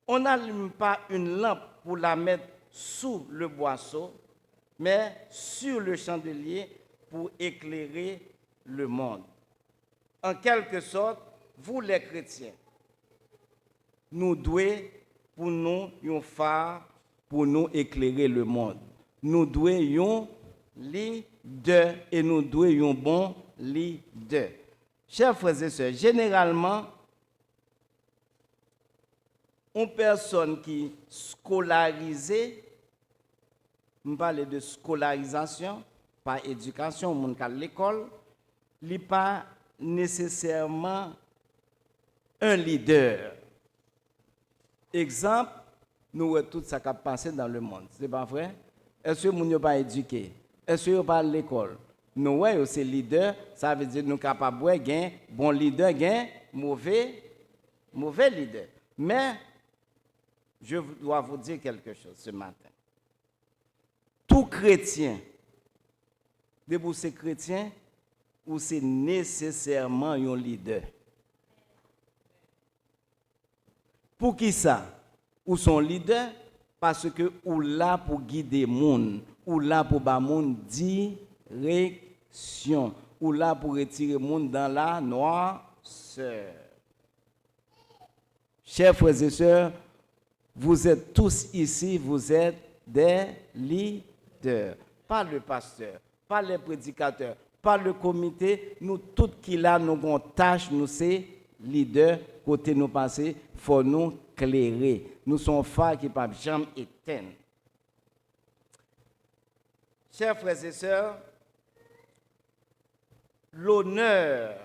on n'allume pas une lampe pour la mettre sous le boisseau, mais sur le chandelier pour éclairer le monde. En quelque sorte, vous les chrétiens, nous devons pour nous un phare pour nous éclairer le monde. Nous devons leader et nous devons un bon leader. Chers frères et sœurs, généralement, une personne qui scolarisée, on parle de scolarisation, pas éducation, on parle de l'école, n'est pas nécessairement un leader. Exemple, nous voyons tout ça qui a passé dans le monde. Ce n'est pas vrai? Est-ce que nous ne sommes pas éduqués? Est-ce que nous ne sommes pas à l'école? Nous voyons ces leaders, ça veut dire que nous sommes capables de gagner bon leader, gagner mauvais leader. Mais, je dois vous dire quelque chose ce matin. Tout chrétien, debout ces chrétiens, ou c'est nécessairement un leader. Pour qui ça? Ou son leader? Parce que ou là pour guider monde, ou là pour ba monde direction, ou là pour retirer monde dans la noirceur. Chers frères et sœurs, vous êtes tous ici, vous êtes des leaders, pas le pasteur, pas les prédicateurs, pas le comité, nous tous qui là nous avons tâche, nous c'est leaders côté nous passer, faut nous éclairer. Nous sommes phares qui ne peuvent jamais éteindre. Chers frères et sœurs, l'honneur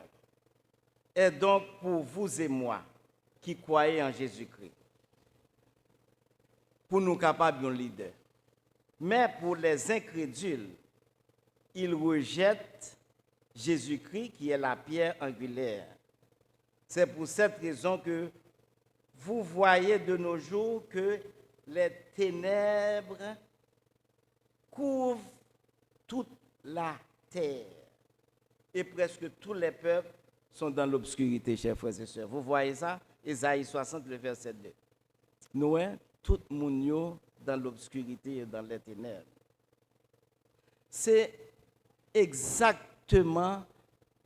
est donc pour vous et moi qui croyez en Jésus-Christ. Pour nous capables de leader. Mais pour les incrédules, ils rejettent Jésus-Christ qui est la pierre angulaire. C'est pour cette raison que vous voyez de nos jours que les ténèbres couvrent toute la terre. Et presque tous les peuples sont dans l'obscurité, chers frères et sœurs. Vous voyez ça? Ésaïe 60, le verset 2. Nous, tout le monde dans l'obscurité et dans les ténèbres. C'est exactement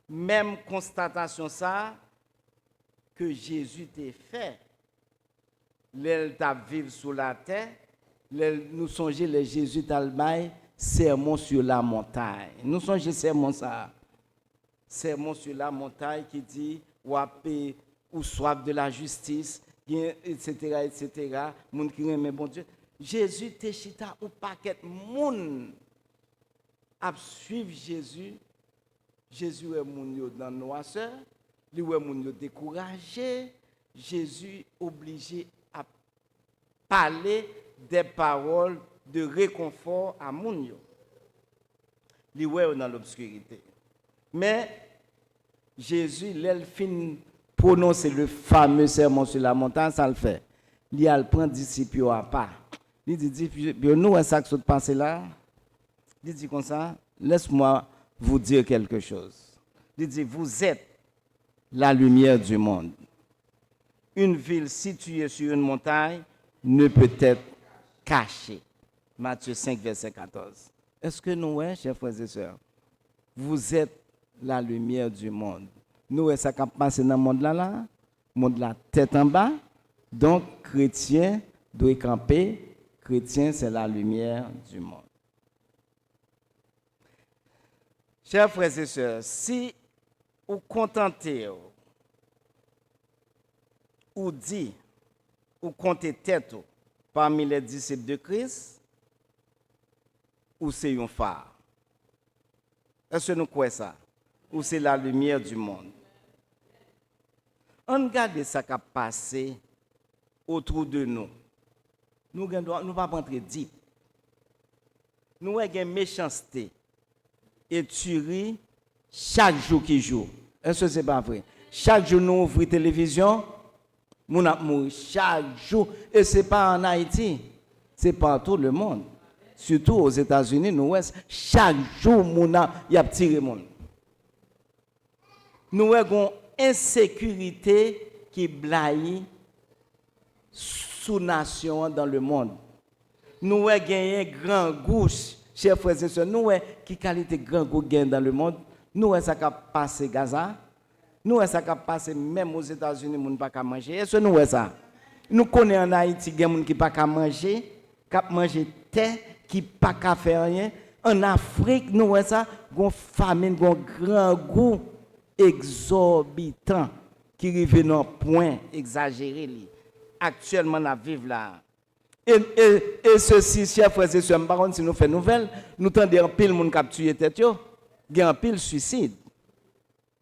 même constatation ça que Jésus t'a fait. L'elle t'a vécu sur la terre, nous songeons les Jésus d'Albaï, sermon sur la montagne. Nous songeons sermon ça. Sermon sur la montagne qui dit ou soif de la justice, etc., etc. Moun qui aime bon Dieu. Jésus te chita ou paquet moun à suivre Jésus. Jésus est moun yo dans noirceur, lui est moun yo découragé. Jésus obligé à parler des paroles de réconfort à moun yo. Lui est dans l'obscurité. Mais Jésus, l'elle fin prononcer le fameux sermon sur la montagne, ça le fait. Il a le prend disciple à part. Il dit, nous, est-ce que ça se passe là? Il dit comme ça, laisse-moi vous dire quelque chose. Il dit, vous êtes la lumière du monde. Une ville située sur une montagne ne peut être cachée. Matthieu 5, verset 14. Est-ce que nous, chers frères et sœurs, vous êtes la lumière du monde? Nous, est-ce qui passe dans le monde là? Le monde là, tête en bas. Donc, chrétien doit camper Chrétien, c'est la lumière du monde. Chers frères et sœurs, si vous contentez ou dit ou comptez tête parmi les disciples de Christ, ou c'est un phare? Est-ce que nous croyons ça? Ou c'est la lumière du monde? On regarde ce qui a passé autour de nous. Nous ne pouvons pas rentrer deep. Nous avons une méchanceté et tuerie chaque jour qui joue. Est-ce que ce n'est pas vrai? Chaque jour, nous ouvrons la télévision, nous mourons chaque jour. Et ce n'est pas en Haïti, c'est partout le monde. Surtout aux États-Unis, nous voyons chaque jour, il y a tiré le monde. Nous avons une insécurité qui blaye sous-nation dans le monde. Nous avons gagné un grand goût, chers frères et sœurs, nous avons qui qualité grand goût dans le monde. Nous avons ça qui a passé Gaza. Nous avons ça qui a passé même aux États-Unis, nous ne pouvons pas manger. Est-ce que nous avons ça? Nous connaissons en Haïti, des gens qui ne peuvent pas manger, qui manger thé, qui ne peuvent pas faire rien. En Afrique, nous avons ça, une famine, un grand goût exorbitant qui arrive dans un point exagéré. Actuellement, nous vivons là. Et ceci, chers frères et sœurs, par contre, si nous faisons nouvelle, nous entendons un pile de monde qui a tué tête, il y a un pile suicide.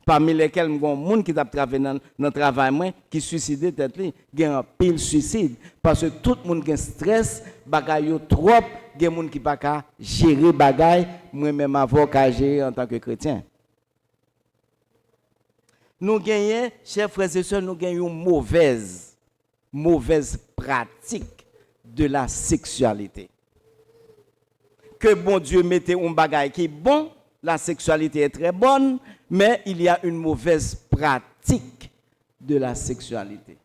Parmi lesquels, il y a un monde qui a travaillé dans le travail, qui suicidé tête, il y a un pile suicide. Parce que tout le monde qui a stress, bagaille trop, il y a un monde qui ne peut pas gérer bagaille, moi-même avocat gérer en tant que chrétien. Nous gagnons, chers frères et sœurs, nous gagnons une mauvaise pratique de la sexualité. Que bon Dieu mette un bagage qui est bon, la sexualité est très bonne, mais il y a une mauvaise pratique de la sexualité.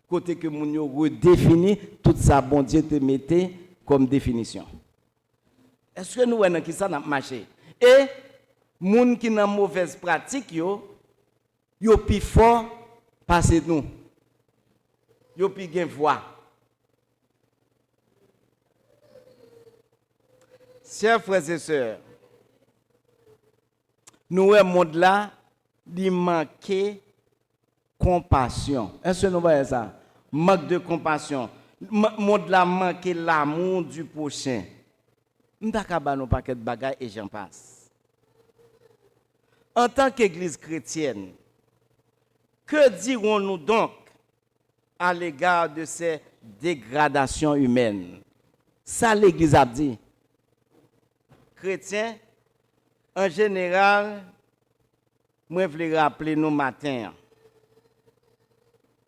Côté que mon yo redéfinit tout ça, bon Dieu te mette comme définition. Est-ce que nous voyons qui ça n'a marché? Et gens qui ont une mauvaise pratique, yo plus fort parce que nous. Yo plus gain voix. Chers frères et sœurs, nous le monde là, il manque compassion. Est-ce que nous voyons ça? Manque de compassion. Le monde là manque l'amour du prochain. Nous n'avons pas de bagages et j'en passe. En tant qu'Église chrétienne, que dirons-nous donc à l'égard de ces dégradations humaines? Ça, l'Église a dit. Chrétiens, en général, moi, je voulais rappeler nos matins,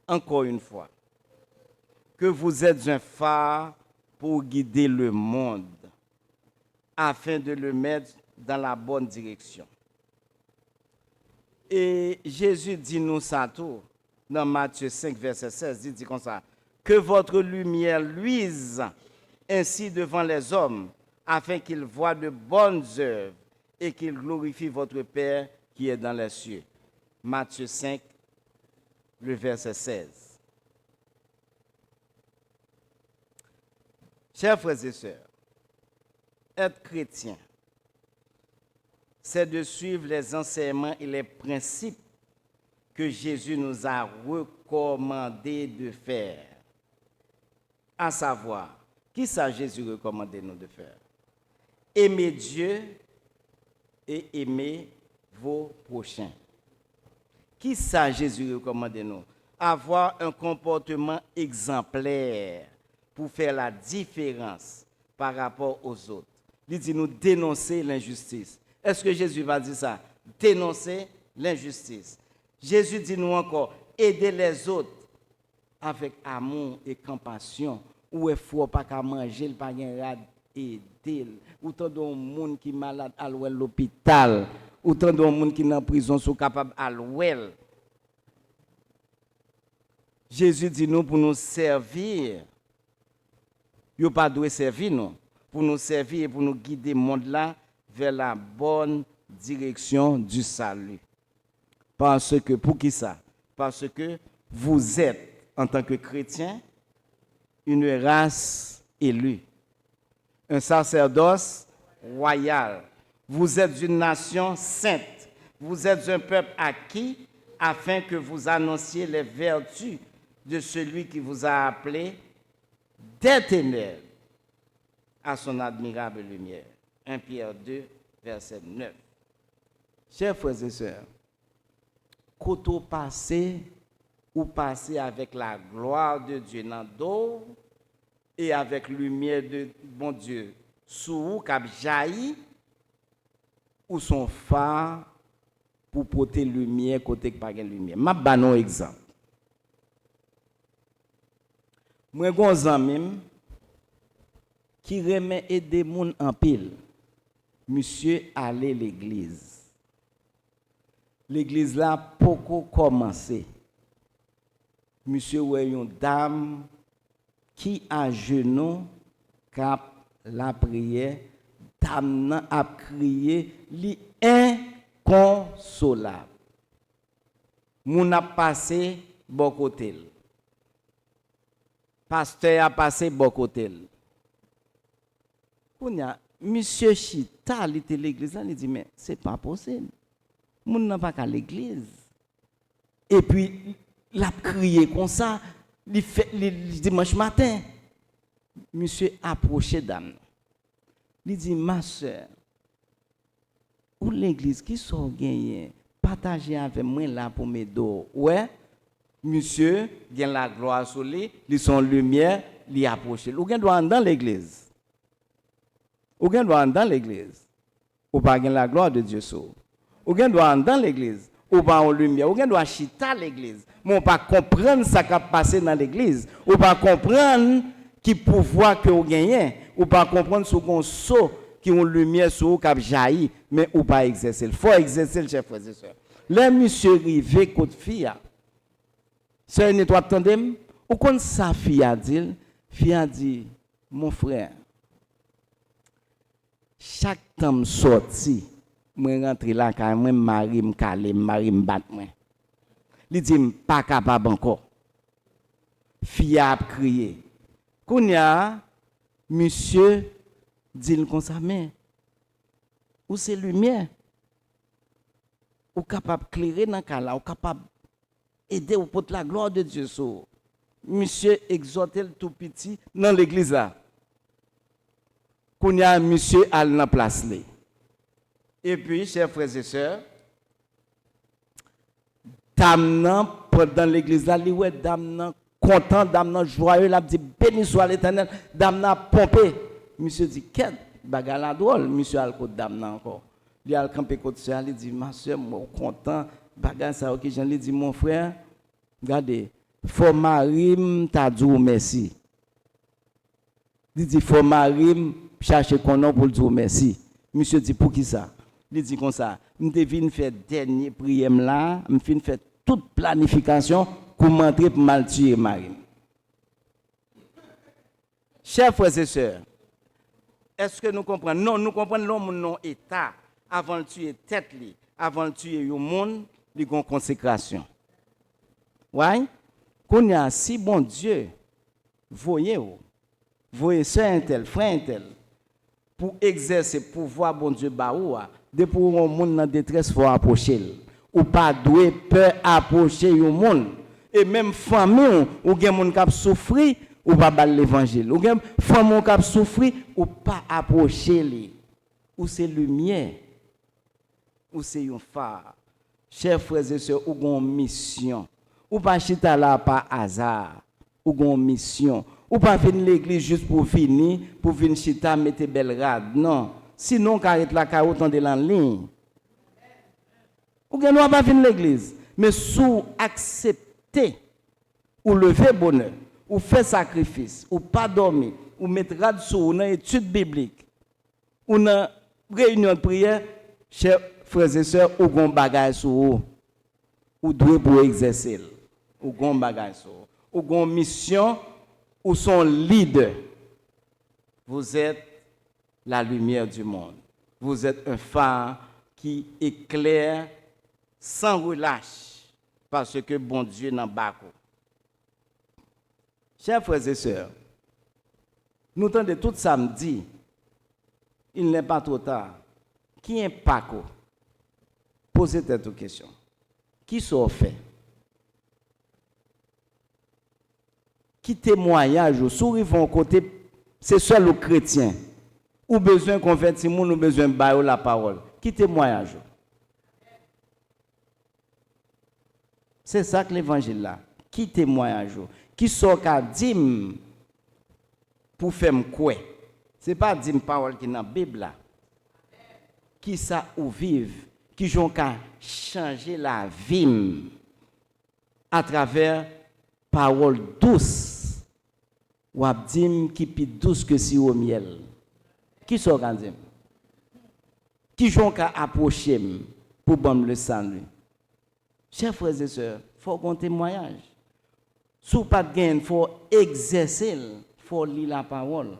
encore une fois, que vous êtes un phare pour guider le monde, afin de le mettre dans la bonne direction. Et Jésus dit nous ça tout, dans Matthieu 5, verset 16, il dit comme ça, que votre lumière luise ainsi devant les hommes, afin qu'ils voient de bonnes œuvres et qu'ils glorifient votre Père qui est dans les cieux. Matthieu 5, le verset 16. Chers frères et sœurs, être chrétien, c'est de suivre les enseignements et les principes que Jésus nous a recommandé de faire. À savoir, qui ça Jésus recommandé nous de faire? Aimer Dieu et aimer vos prochains. Qui ça Jésus recommande nous? Avoir un comportement exemplaire pour faire la différence par rapport aux autres. Il dit nous dénoncer l'injustice. Est-ce que Jésus va dire ça? Dénoncer l'injustice. Jésus dit nous encore, aider les autres avec amour et compassion. Ou il ne faut pas qu'à manger, pas rad aider. Ou tant de monde qui est malade à l'hôpital. Ou tant de monde qui est en prison sont capables à l'ouel. Jésus dit nous pour nous servir. Il n'a pas dû servir nous. Pour nous servir et pour nous guider le monde là vers la bonne direction du salut. Parce que, pour qui ça? Parce que vous êtes, en tant que chrétien, une race élue. un sacerdoce royal. Vous êtes une nation sainte. Vous êtes un peuple acquis afin que vous annonciez les vertus de celui qui vous a appelé des ténèbres à son admirable lumière. 1 Pierre 2, verset 9. Chers frères et sœurs, quand on passe ou passer avec la gloire de Dieu dans dos et avec la lumière de bon Dieu sous vous qui jaillit ou son phare pour porter lumière côté que pas de lumière. Je vais vous un exemple. Moi j'ai un ami qui remet aider moun en pile. Monsieur allait l'église. L'église là beaucoup commencé. Monsieur ouais une dame qui à genoux cap la prière, dame a crié li inconsolable. Moun a passé bon côté. Pasteur a passé bon côté. Monsieur Chita, il était l'église là, il dit mais c'est pas possible. Moun n'a pas qu'à l'église. Et puis il a crié comme ça, il fait le dimanche matin. Monsieur approché dame. Il dit ma soeur, ou l'église qui sont gagné, partagez avec moi là pour mes dos. Ouais. Monsieur gagne la gloire sur lui, ils sont lumière, il approché. Ou gagne doit dans l'église. Ou gagne doit dans l'église. Ou pas gagne la gloire de Dieu sur. Ou gagne doit dans l'église. Ou pas en lumière. Ou gagne doit chita l'église. Mais on pas comprendre ça qui a passé dans l'église. Ou pas comprendre qui pouvoir que vous gagnez. Ou pas comprendre ce qu'on saut qui ont lumière sur vous qui a jailli, mais ou pas exercer. Il faut exercer, chers frères et sœurs. Les monsieur rivé côté fille. Sœur nettoie attendez, ou quand sa fille a dit mon frère, chaque temps sorti, moi rentre là quand moi mari me calé, mari me bat moi. Il dit pas capable encore. Fille a crié. Kounya monsieur dit comme ça mais où c'est lumière? Ou capable clairer dans cas là, ou capable aider au porte la gloire de Dieu sur. Monsieur exhortait le tout petit dans l'église là. Qu'on y a monsieur à la place là. Et puis, chers frères et sœurs, dame pendant l'église là, li ouais dame content, dame joyeux, la dit béni soit l'Éternel, dame pompé. Monsieur dit quel bagarre la drôle, monsieur al côté dame encore. Il a campé côté sœur, il dit ma sœur, moi content. Bagan ça ok j'en lui dit mon frère regardez faut marim t'a dit merci il dit faut marim chercher qu'on pour dire merci monsieur dit pour qui ça il dit comme ça me devine faire dernier prière là me fin faire toute planification pour m'entrer pour mal tuer marim. Chers frères et sœurs, est-ce que nous comprenons? Non, nous comprenons l'homme non état avant de tuer tête li, avant de tuer le monde de consécration. Ouais? Qu'on y a si bon Dieu, voyez soeur un tel, frère un tel, pour exercer pouvoir bon Dieu baoua, de pour un monde dans détresse faut approcher. Ou pas doué peur approcher le monde. Et même famille ou gen monde qui souffrir ou pas bal l'évangile. Ou gen famille qui souffrir ou pas approcher lui. Ou c'est lumière. Ou c'est un phare. Chers frères et sœurs, ou gon mission. Ou pas chita là par hasard. Ou gon mission. Ou pas venir l'église juste pour finir, pour venir chita mettre belle rade. Non. Sinon, carrette la ka autant de l'en ligne. Ou gen pas venir l'église. Mais sous accepter ou lever bonheur, ou faire sacrifice, ou pas dormir, ou mettre rade sur une étude biblique, ou dans réunion de prière, chers frères et sœurs, ou gon bagay sur vous, ou doué pour exercer, ou gon bagay sur vous, ou gon mission, ou son leader. Vous êtes la lumière du monde. Vous êtes un phare qui éclaire sans relâche, parce que bon Dieu n'en bat. Chers frères et sœurs, nous entendons tout samedi, il n'est pas trop tard. Qui est Paco? Posez cette question. Qui s'en fait? Qui témoignage ou souris vont côté, c'est seul aux chrétiens. Ou besoin convertir moun, ou besoin bailler la parole. Qui témoignage? C'est ça que l'évangile là. Qui témoignage? Qui sort qu'à dire pour faire quoi? C'est pas dire parole qui dans la Bible là. Qui ça ou vive? Qui j'ont qu'à changer la vie à travers parole douce. Ou à dire qui plus douce que si au miel. Qui sont qu'à dire? Qui j'ont qu'à approcher pour bon le salut? Chers frères et sœurs, il faut qu'on témoignage. Si vous pas de gain, il faut exercer, il faut lire la parole.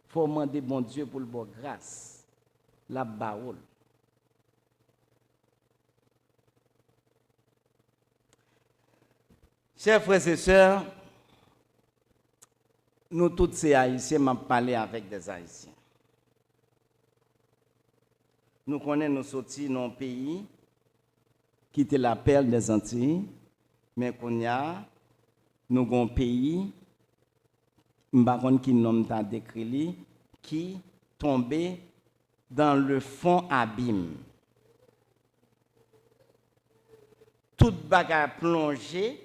Il faut demander bon Dieu pour le bon grâce. La parole. Chers frères et sœurs, nous tous ces Haïtiens, m'ont parlé avec des Haïtiens. Nous connaissons nous sortis dans un pays qui était la perle des Antilles, mais qu'on y a, nous avons un pays, qui nomme ta décrit, qui tombait dans le fond abîme. Toute bagarre plongée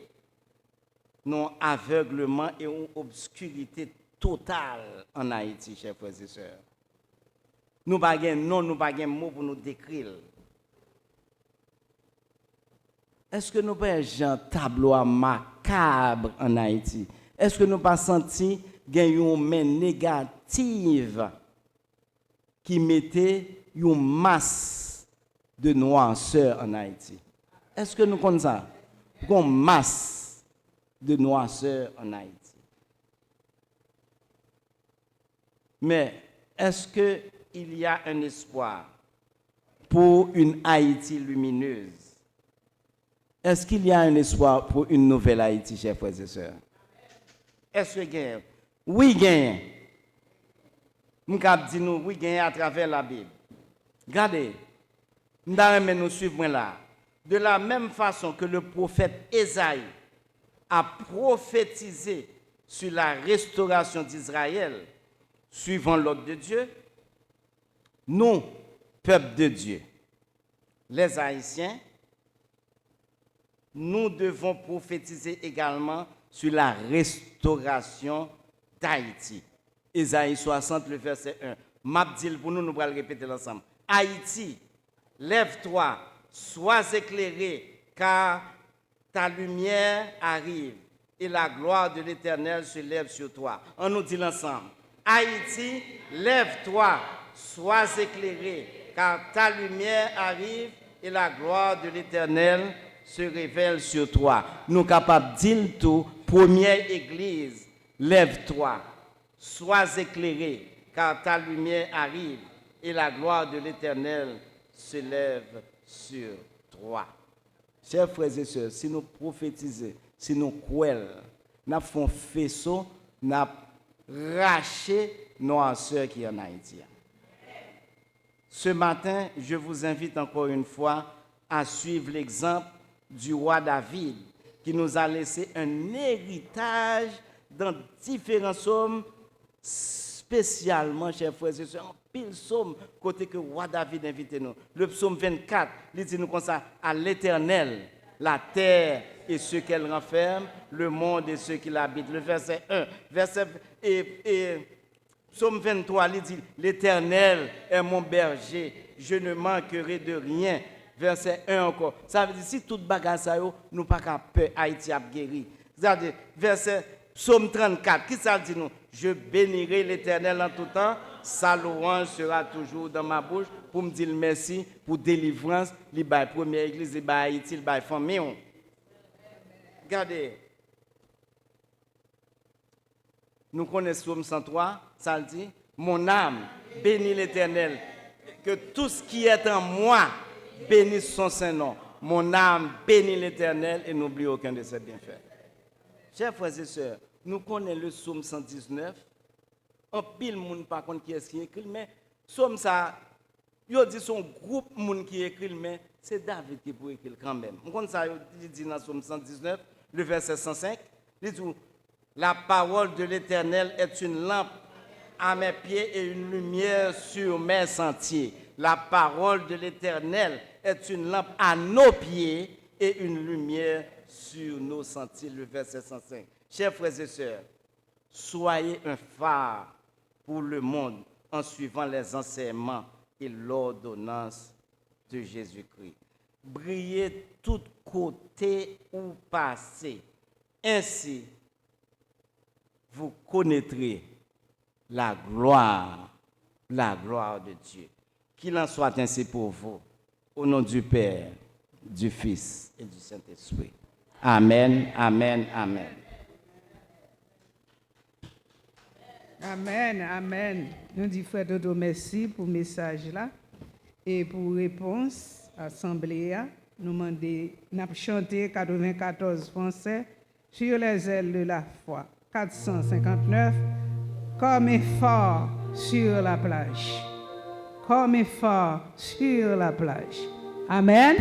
dans aveuglement et une obscurité totale en Haïti, chers frères et sœurs. Nous n'avons pas non, nous n'avons pas mot pour nous décrire. Est-ce que nous n'avons pas un tableau macabre en Haïti? Est-ce que nous n'avons pas senti une main négative qui mettait une masse de noirceur en Haïti? Est-ce que nous connaissons ça? Une masse de noirceur en Haïti. Mais est-ce qu'il y a un espoir pour une Haïti lumineuse? Est-ce qu'il y a un espoir pour une nouvelle Haïti, chers frères et sœurs? Est-ce que gagne? Oui, gagne. M'kap dit nous, oui, gagne à travers la Bible. Regardez, nous suivons là. De la même façon que le prophète Ésaïe a prophétisé sur la restauration d'Israël, suivant l'ordre de Dieu, nous, peuple de Dieu, les Haïtiens, nous devons prophétiser également sur la restauration d'Haïti. Ésaïe 60, le verset 1. M'abdil pour nous, nous allons le répéter ensemble. Haïti, lève-toi, sois éclairé, car ta lumière arrive et la gloire de l'Éternel se lève sur toi. On nous dit ensemble. Haïti, lève-toi, sois éclairé, car ta lumière arrive et la gloire de l'Éternel se révèle sur toi. Nous sommes capables de dire tout, première église, lève-toi, sois éclairé, car ta lumière arrive et la gloire de l'Éternel se lève sur toi. Chers frères et sœurs, si nous prophétisons, si nous croyons, nous faisons faisceau, nous racheté nos sœurs qui sont en Haïti. Ce matin, je vous invite encore une fois à suivre l'exemple du roi David, qui nous a laissé un héritage dans différents psaumes, spécialement, chers frères et sœurs, pile psaume, côté que roi David invite nous. Le psaume 24, il dit nous comme ça, à l'Éternel, la terre et ce qu'elle renferme, le monde et ceux qui l'habitent. Le verset 1, psaume 23, il dit, l'Éternel est mon berger, je ne manquerai de rien. Verset 1 encore. Ça veut dire, si toute bagarre ça yo, nous pas qu'à peur, Haïti a guéri. C'est-à-dire, verset, psaume 34, qui ça dit nous? Je bénirai l'Éternel en tout temps, sa louange sera toujours dans ma bouche pour me dire merci pour délivrance, li bay première église, li bay Haïti, li bay famille. Regardez. Nous connaissons psaume 103, ça dit, mon âme bénit l'Éternel, que tout ce qui est en moi bénisse son saint nom. Mon âme bénit l'Éternel et n'oublie aucun de ses bienfaits. Chers frères et sœurs, nous connaissons le psaume 119. En pile monde par contre qui est écrit, mais Somme ça, yo dit son groupe moun qui écrit, mais c'est David qui peut écrire quand même. On compte ça, il dit dans Somme 119, le verset 105, il dit la parole de l'Éternel est une lampe à mes pieds et une lumière sur mes sentiers. La parole de l'Éternel est une lampe à nos pieds et une lumière sur nos sentiers. Le verset 105. Chers frères et sœurs, soyez un phare pour le monde en suivant les enseignements et l'ordonnance de Jésus-Christ. Brillez tous côtés où passez. Ainsi, vous connaîtrez la gloire de Dieu. Qu'il en soit ainsi pour vous, au nom du Père, du Fils et du Saint-Esprit. Amen, amen, amen. Amen, amen. Nous disons, frère Dodo, merci pour le message là. Et pour réponse, assemblée, nous avons chanté 94 français sur les ailes de la foi. 459, comme un phare sur la plage. Comme un phare sur la plage. Amen.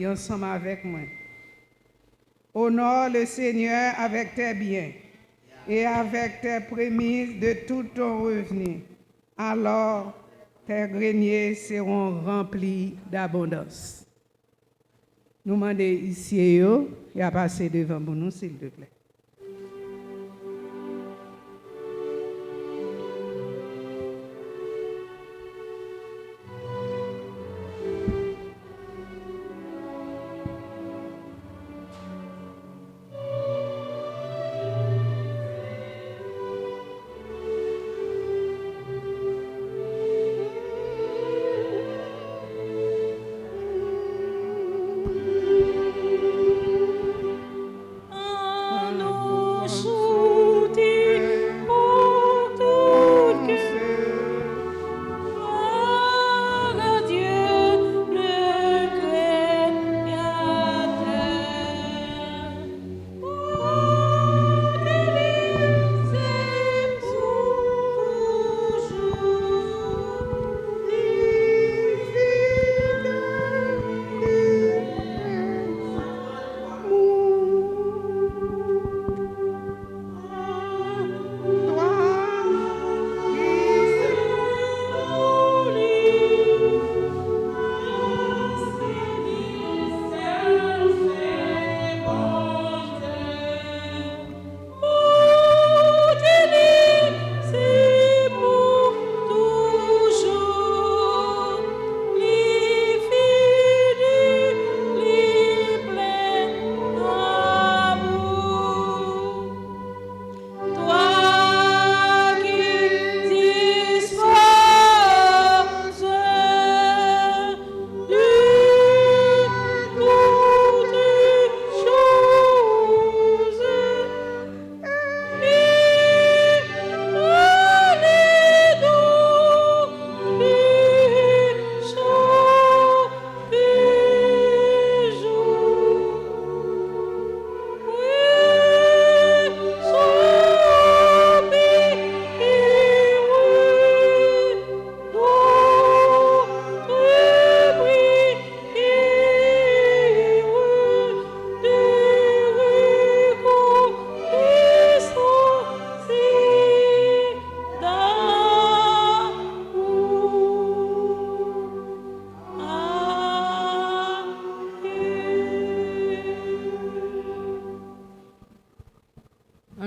Ensemble avec moi. Honore le Seigneur avec tes biens et avec tes prémices de tout ton revenu. Alors tes greniers seront remplis d'abondance. Nous demandons ici et à passer devant nous, s'il te plaît.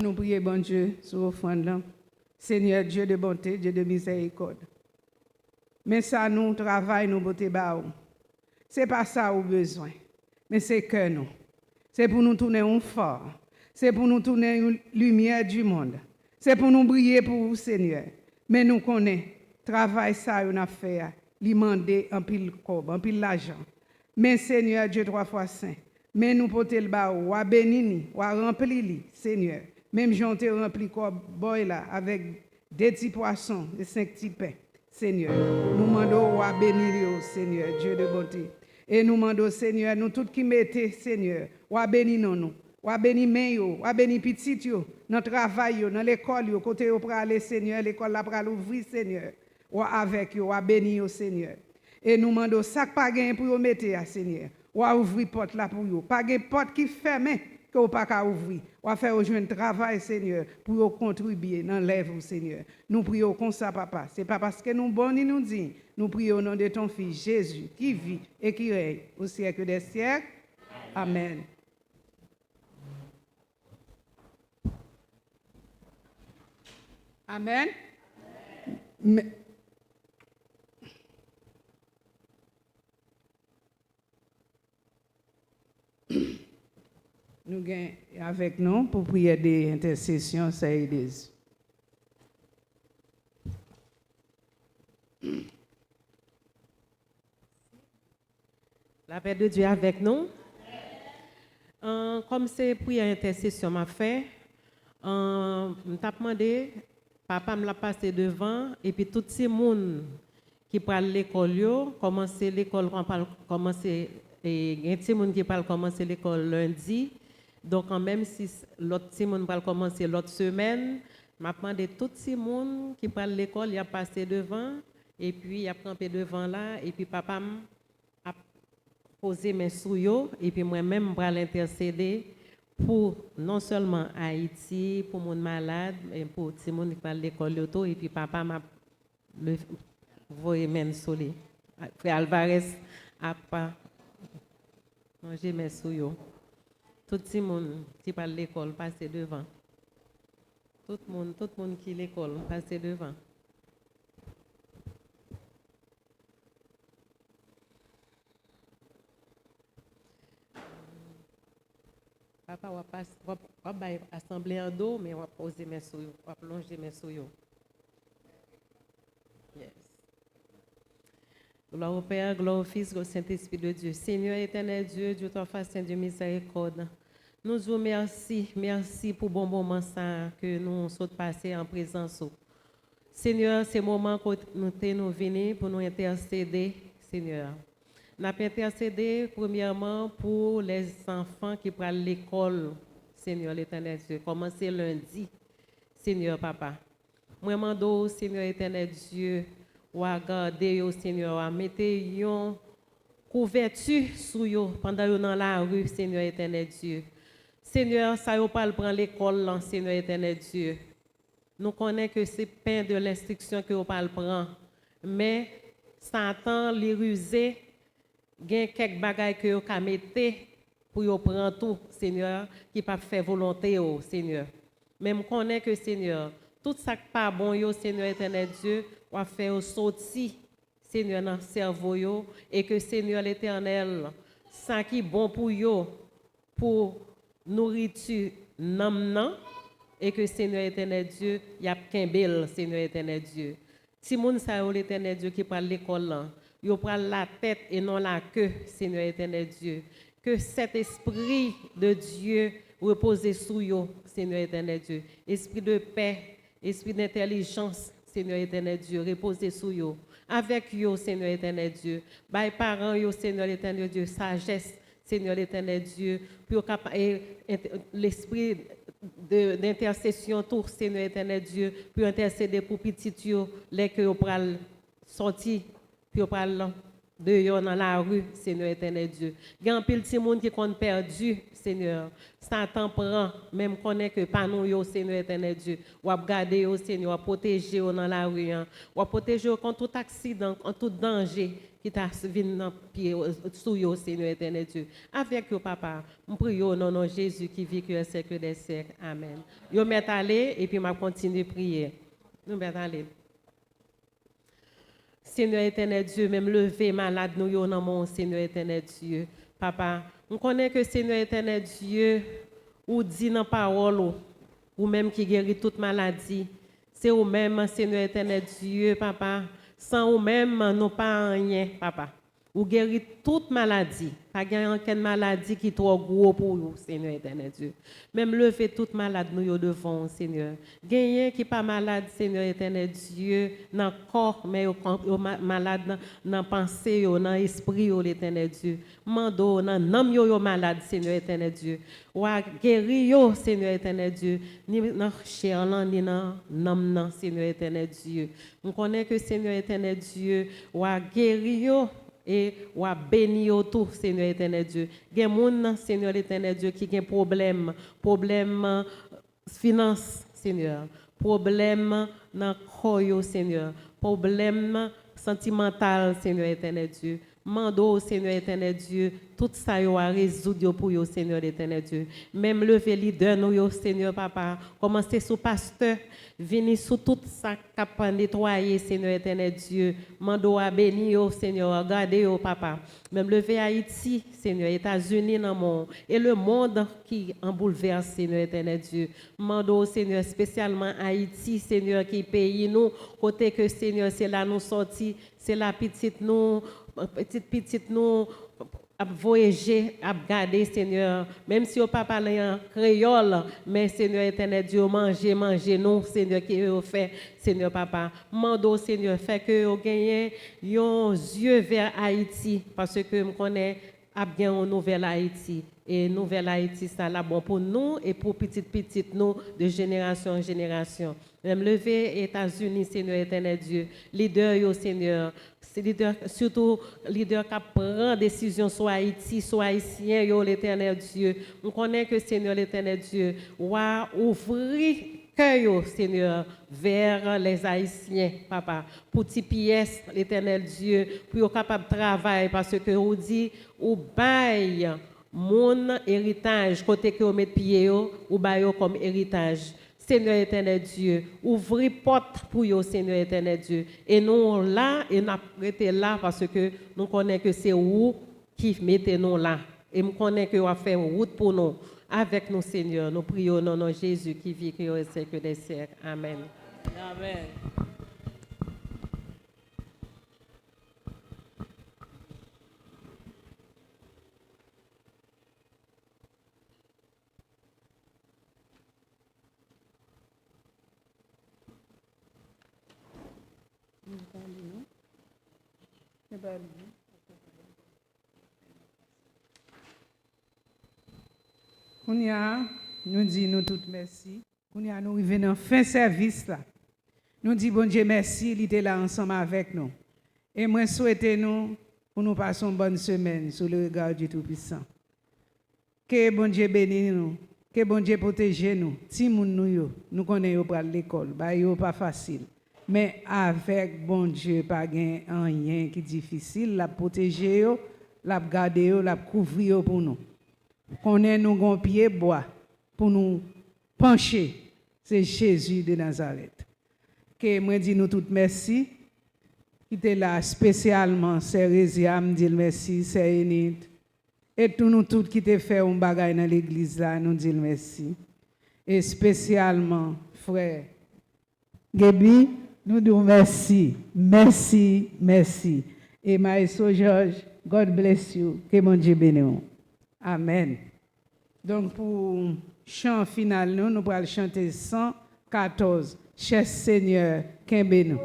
Nous prions, bon Dieu, sur l'offrande là. Seigneur, Dieu de bonté, Dieu de miséricorde. Mais ça, nous travaillons, nous beauté bao. C'est pas ça au besoin, mais c'est que nous. C'est pour nous tourner un fort. C'est pour nous tourner une lumière du monde. C'est pour nous briller pour vous, Seigneur. Mais nous connaissons, travail ça, une affaire, lui demander un pile cob, un pile l'argent. Mais Seigneur, Dieu 3 fois saint, mais nous porter le bao, ou à bénir, ou à remplir, Seigneur. Même j'en ai rempli comme boy là avec des petits poissons et 5 petits pains. Seigneur, nous demandons à bénir, Seigneur, Dieu de bonté. Et nous demandons, Seigneur, nous tous qui mettez, Seigneur, ou à bénir nous, ou à bénir main, ou à bénir petit, dans le travail, dans l'école, côté où pour aller, Seigneur, l'école là pour l'ouvrir, Seigneur, ou avec eux, ou à bénir, Seigneur. Et nous demandons, ça pas gain pour mettre, Seigneur, ou à ouvrir porte là pour eux. Pas gain porte qui ferme, que vous pas qu'à ouvrir. On va faire un travail, Seigneur, pour contribuer dans l'œuvre, Seigneur. Nous prions comme ça, Papa. Ce n'est pas parce que nous bon nous dit. Nous prions au nom de ton Fils Jésus, qui vit et qui règne au siècle des siècles. Amen. Amen. Nous gagnons avec nous pour prier des intercessions, ça aide. La paix de Dieu avec nous. Comme c'est prière intercession m'a fait, m'a demandé, papa me l'a passé devant, et puis tout ces monde qui parle l'école, commencer l'école, commencer, et il y a des gens qui parlent commencer l'école lundi. Donc, même si l'autre monde va commencer l'autre semaine, je demande tout le monde qui parle l'école, il a passé devant, et puis il a campé devant là, et puis papa a posé mes sous yo, et puis moi-même je vais l'intercéder pour non seulement Haïti, pour mon malade, mais pour tout le monde qui va à l'école auto et puis papa m'a voyé même solé. Frère Alvarez a pas mangé mes souillons. Tout le monde qui va à l'école passe devant. Tout le monde qui à l'école passe devant. Papa va assembler en dos, mais on va poser mes souillons, on va plonger mes souillons. Yes. Gloire au Père, gloire au Fils, gloire au Saint-Esprit de Dieu. Seigneur éternel Dieu, Dieu toi face Saint Dieu miséricorde. Nous vous merci pour bon moment ça que nous sommes passés en présence. Seigneur, c'est le moment que nous venons pour nous intercéder, Seigneur. Nous avons intercédé premièrement pour les enfants qui prennent l'école, Seigneur l'éternel Dieu. Commencez lundi, Seigneur Papa. Moi, je demande, Seigneur éternel Dieu, ou à garder, Seigneur, à mettre une couverture sur eux pendant qu'ils sont dans la rue, Seigneur éternel Dieu. Seigneur, ça ne pas prendre l'école, Seigneur éternel Dieu. Nous connaissons que c'est pain de l'instruction que vous pas prendre, mais Satan les rusé. Il y a quelques bagages que vous mettez pour vous prendre tout, Seigneur, qui pas faire volonté, Seigneur. Mais je connais que, Seigneur, tout ça qui pas bon, Seigneur éternel Dieu, va faire sortir, Seigneur, dans le cerveau, et que, Seigneur l'éternel, ça qui est bon pour vous, pour nourriture, non, et que, Seigneur éternel Dieu, il y a qu'un bel, Seigneur éternel Dieu. Si moun sa yo l'éternel Dieu qui parle l'école là, yo prend la tête et non la queue, Seigneur éternel Dieu. Que cet esprit de Dieu repose sur yo, Seigneur éternel Dieu. Esprit de paix, esprit d'intelligence, Seigneur éternel Dieu, repose sur yo. Avec yo, Seigneur éternel Dieu. By parents yo, Seigneur éternel Dieu, sagesse, Seigneur l'éternel Dieu, pour l'esprit d'intercession tout, Seigneur éternel Dieu, pour intercéder pour petit yo, les que yo pral sortir, puis pral dehors dans la rue, Seigneur éternel Dieu. Il y a un petit monde qui est perdu, Seigneur. Satan prend, même connaît que pas nous, yo, Seigneur éternel Dieu. Ou à garder, Seigneur, ou protéger dans la rue, ou protéger contre tout accident, contre tout danger qui t'a venu dans pied sous yo, Seigneur éternel Dieu. Avec yo, papa, je prie au nom de Jésus qui vit que le siècle des siècles. Amen. Yo met aller et puis m'a continuer à prier. Nous met aller. Seigneur éternel Dieu, même lever malade nous yo dans mon Seigneur éternel Dieu. Papa, on connaît que Seigneur éternel Dieu, ou dit dans parole, ou même qui guérit toute maladie. C'est ou même Seigneur éternel Dieu, papa. Sans ou même nous pas rien, papa. Ou guérit toute maladie. Pas aucune maladie qui est trop gros pour vous, Seigneur éternel Dieu. Même lever toute malade nous devant, Seigneur. Gagner qui pas malade, Seigneur éternel Dieu, dans le corps, mais malade dans la pensée, dans l'esprit, l'éternel Dieu. Mando, dans l'âme, yo malade, Seigneur éternel Dieu. Ou guérir, Seigneur éternel Dieu. Ni dans la chair, ni dans l'âme, Seigneur éternel Dieu. On connaît que, Seigneur éternel Dieu, ou guérir, et ou à bénir tout, Seigneur éternel Dieu. Il y a des gens, Seigneur éternel Dieu, qui ont problème finance, Seigneur. Problème dans le corps, Seigneur. Problème sentimental, Seigneur éternel Dieu. Mando, Seigneur éternel Dieu, tout ça yo a résoudre pour yo, Seigneur éternel Dieu. Même lever leader nous yo, Seigneur papa, commencer sous pasteur, venir sous tout ça qui nettoyer, Seigneur éternel Dieu. Mando a béni yo, Seigneur, regardez yo papa. Même lever Haïti, Seigneur, États-Unis dans le monde et le monde qui en bouleverse, Seigneur éternel Dieu. Mando, Seigneur, spécialement Haïti, Seigneur, qui pays nous, côté que Seigneur, c'est là nous sortis, c'est la petite nous à voyager, à garder, Seigneur. Même si on ne parle pas en créole, mais Seigneur éternel Dieu, manger nous, Seigneur, qui vous fait, Seigneur papa. Mando, Seigneur, fait que vous gagnez un yeux vers Haïti, parce que je connais à bien une nouvelle Haïti. et nouvelle Haïti, ça là bon pour nous et pour petite nous de génération en génération. Même lever États-Unis, Seigneur éternel Dieu, leader yo Seigneur, c'est leader, surtout leader qui prend décision soit Haïti, soit haïtien yo l'éternel Dieu. On connaît que Seigneur l'éternel Dieu va ouvrir cœur, Seigneur, vers les Haïtiens, papa, pour tes pièces, l'éternel Dieu, pour être capable de travailler, parce que vous dit, ou bail mon héritage, côté que vous mettez pied, ou bail comme héritage. Seigneur éternel Dieu, ouvrez porte pour vous, Seigneur éternel Dieu. Et nous là, et nous arrêtons là, parce que nous connaissons que c'est vous qui mettez nous là. Et nous connaissons que vous avez fait une route pour nous. Avec nous, Seigneur, nous prions au nom de Jésus qui vit, qui est au siècle des siècles. Amen. Amen. Kounia, nous disons tout merci. Kounia, nous arrivons dans fin service là. Nous disons bon Dieu merci, il était là ensemble avec nous. Et moi souhaite nous pour nous passer une bonne semaine sous le regard du Tout-Puissant. Que bon Dieu bénisse nous, que bon Dieu protège nous. Si nous connaissons pas l'école, bah yo pas facile. Mais avec bon Dieu, pas rien qui est difficile, la protéger, la garder, la couvrir pour nous. Qu'on ait nous gon pied bois pour nous pencher, c'est Jésus de Nazareth. Que moi dis nous toutes merci. Qui était là spécialement, c'est Rézia, me dit merci, c'est Enid. Et tous nous toutes qui te fait un bagage dans l'église là, nous dit merci. Et spécialement frère Gaby, nous disons merci, merci, merci. Et Maestro George, God bless you, que mon Dieu bénisse. Amen. Donc pour chant final, nous allons chanter 114. Cher Seigneur, qu'un béni.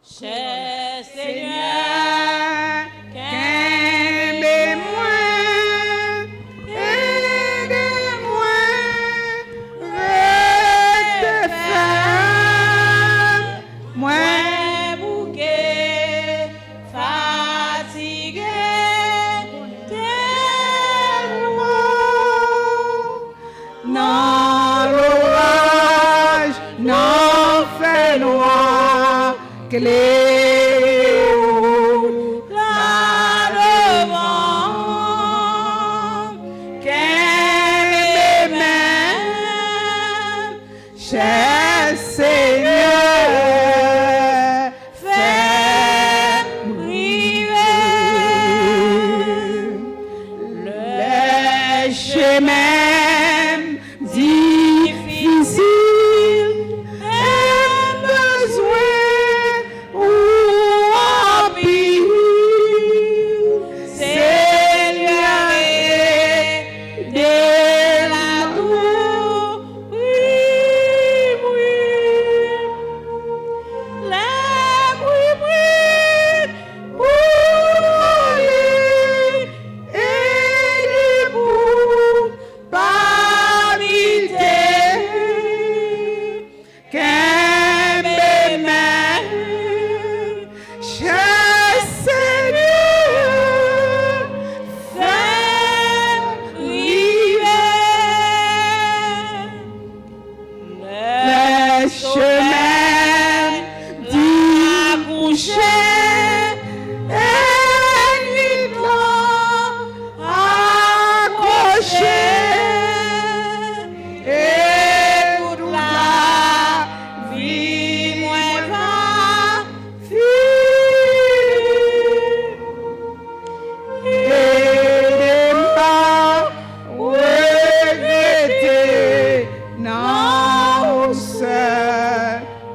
Cher Seigneur, qu'aimez-moi, aidez-moi, reste ferme, moi bouquet, fatigué, tellement, dans l'orage, non fait noir, que les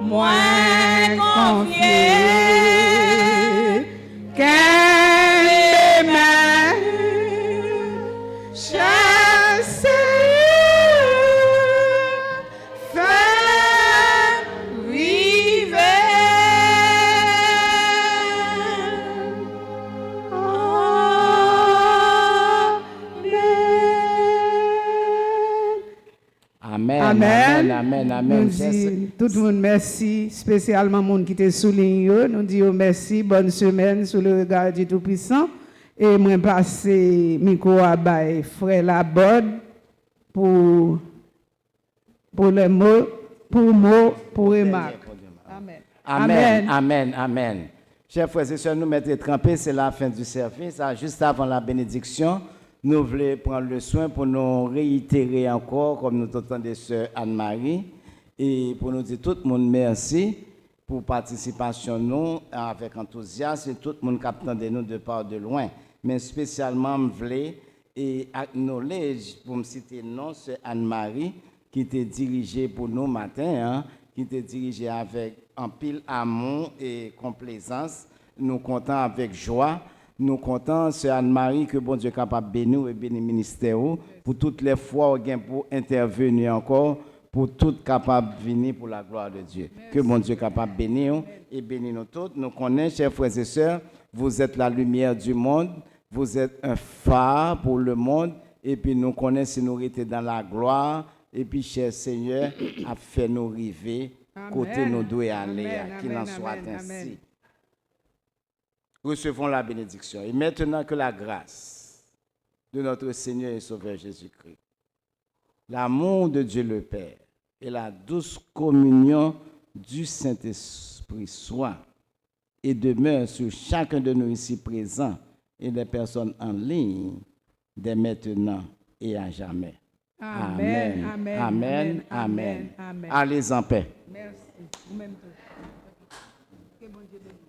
moins confié. Qu'aime amen, amen, amen. Nous disons tout le monde merci, spécialement les gens qui te soulignent. Nous disons merci, bonne semaine sous le regard du Tout-Puissant. Et moi, passer micro à bail frère Laborde pour les mots, pour remarque. Amen. Amen, amen, amen. Chers frères et sœurs, nous mettons trempés, c'est la fin du service. Juste avant la bénédiction, nous voulons prendre le soin pour nous réitérer encore, comme nous entendons sœur Anne-Marie, et pour nous dire tout le monde merci pour participation nous avec enthousiasme et tout le monde qui attend de nous de part de loin. Mais spécialement, je voulais et acknowledge, pour me citer non, sœur Anne-Marie, qui était dirigée pour nous matin, qui était dirigée avec un pile amour et complaisance. Nous comptons avec joie. Nous comptons, sœur Anne-Marie, que bon Dieu est capable de bénir et bénir le ministère pour toutes les fois où pour intervenir encore, pour tout capable de venir pour la gloire de Dieu. Merci. Que bon Dieu est capable de bénir et bénir nous tous. Nous connaissons, chers frères et sœurs, vous êtes la lumière du monde, vous êtes un phare pour le monde, et puis nous connaissons si nous étions dans la gloire, et puis, cher Seigneur, a fait nous arriver, côté nous devons aller, qu'il en soit ainsi. Recevons la bénédiction. Et maintenant que la grâce de notre Seigneur et Sauveur Jésus-Christ, l'amour de Dieu le Père et la douce communion du Saint-Esprit soit et demeure sur chacun de nous ici présents et des personnes en ligne, dès maintenant et à jamais. Amen, amen, amen, amen, amen. Allez en paix. Merci. Vous-même tout. Que bon Dieu bénisse.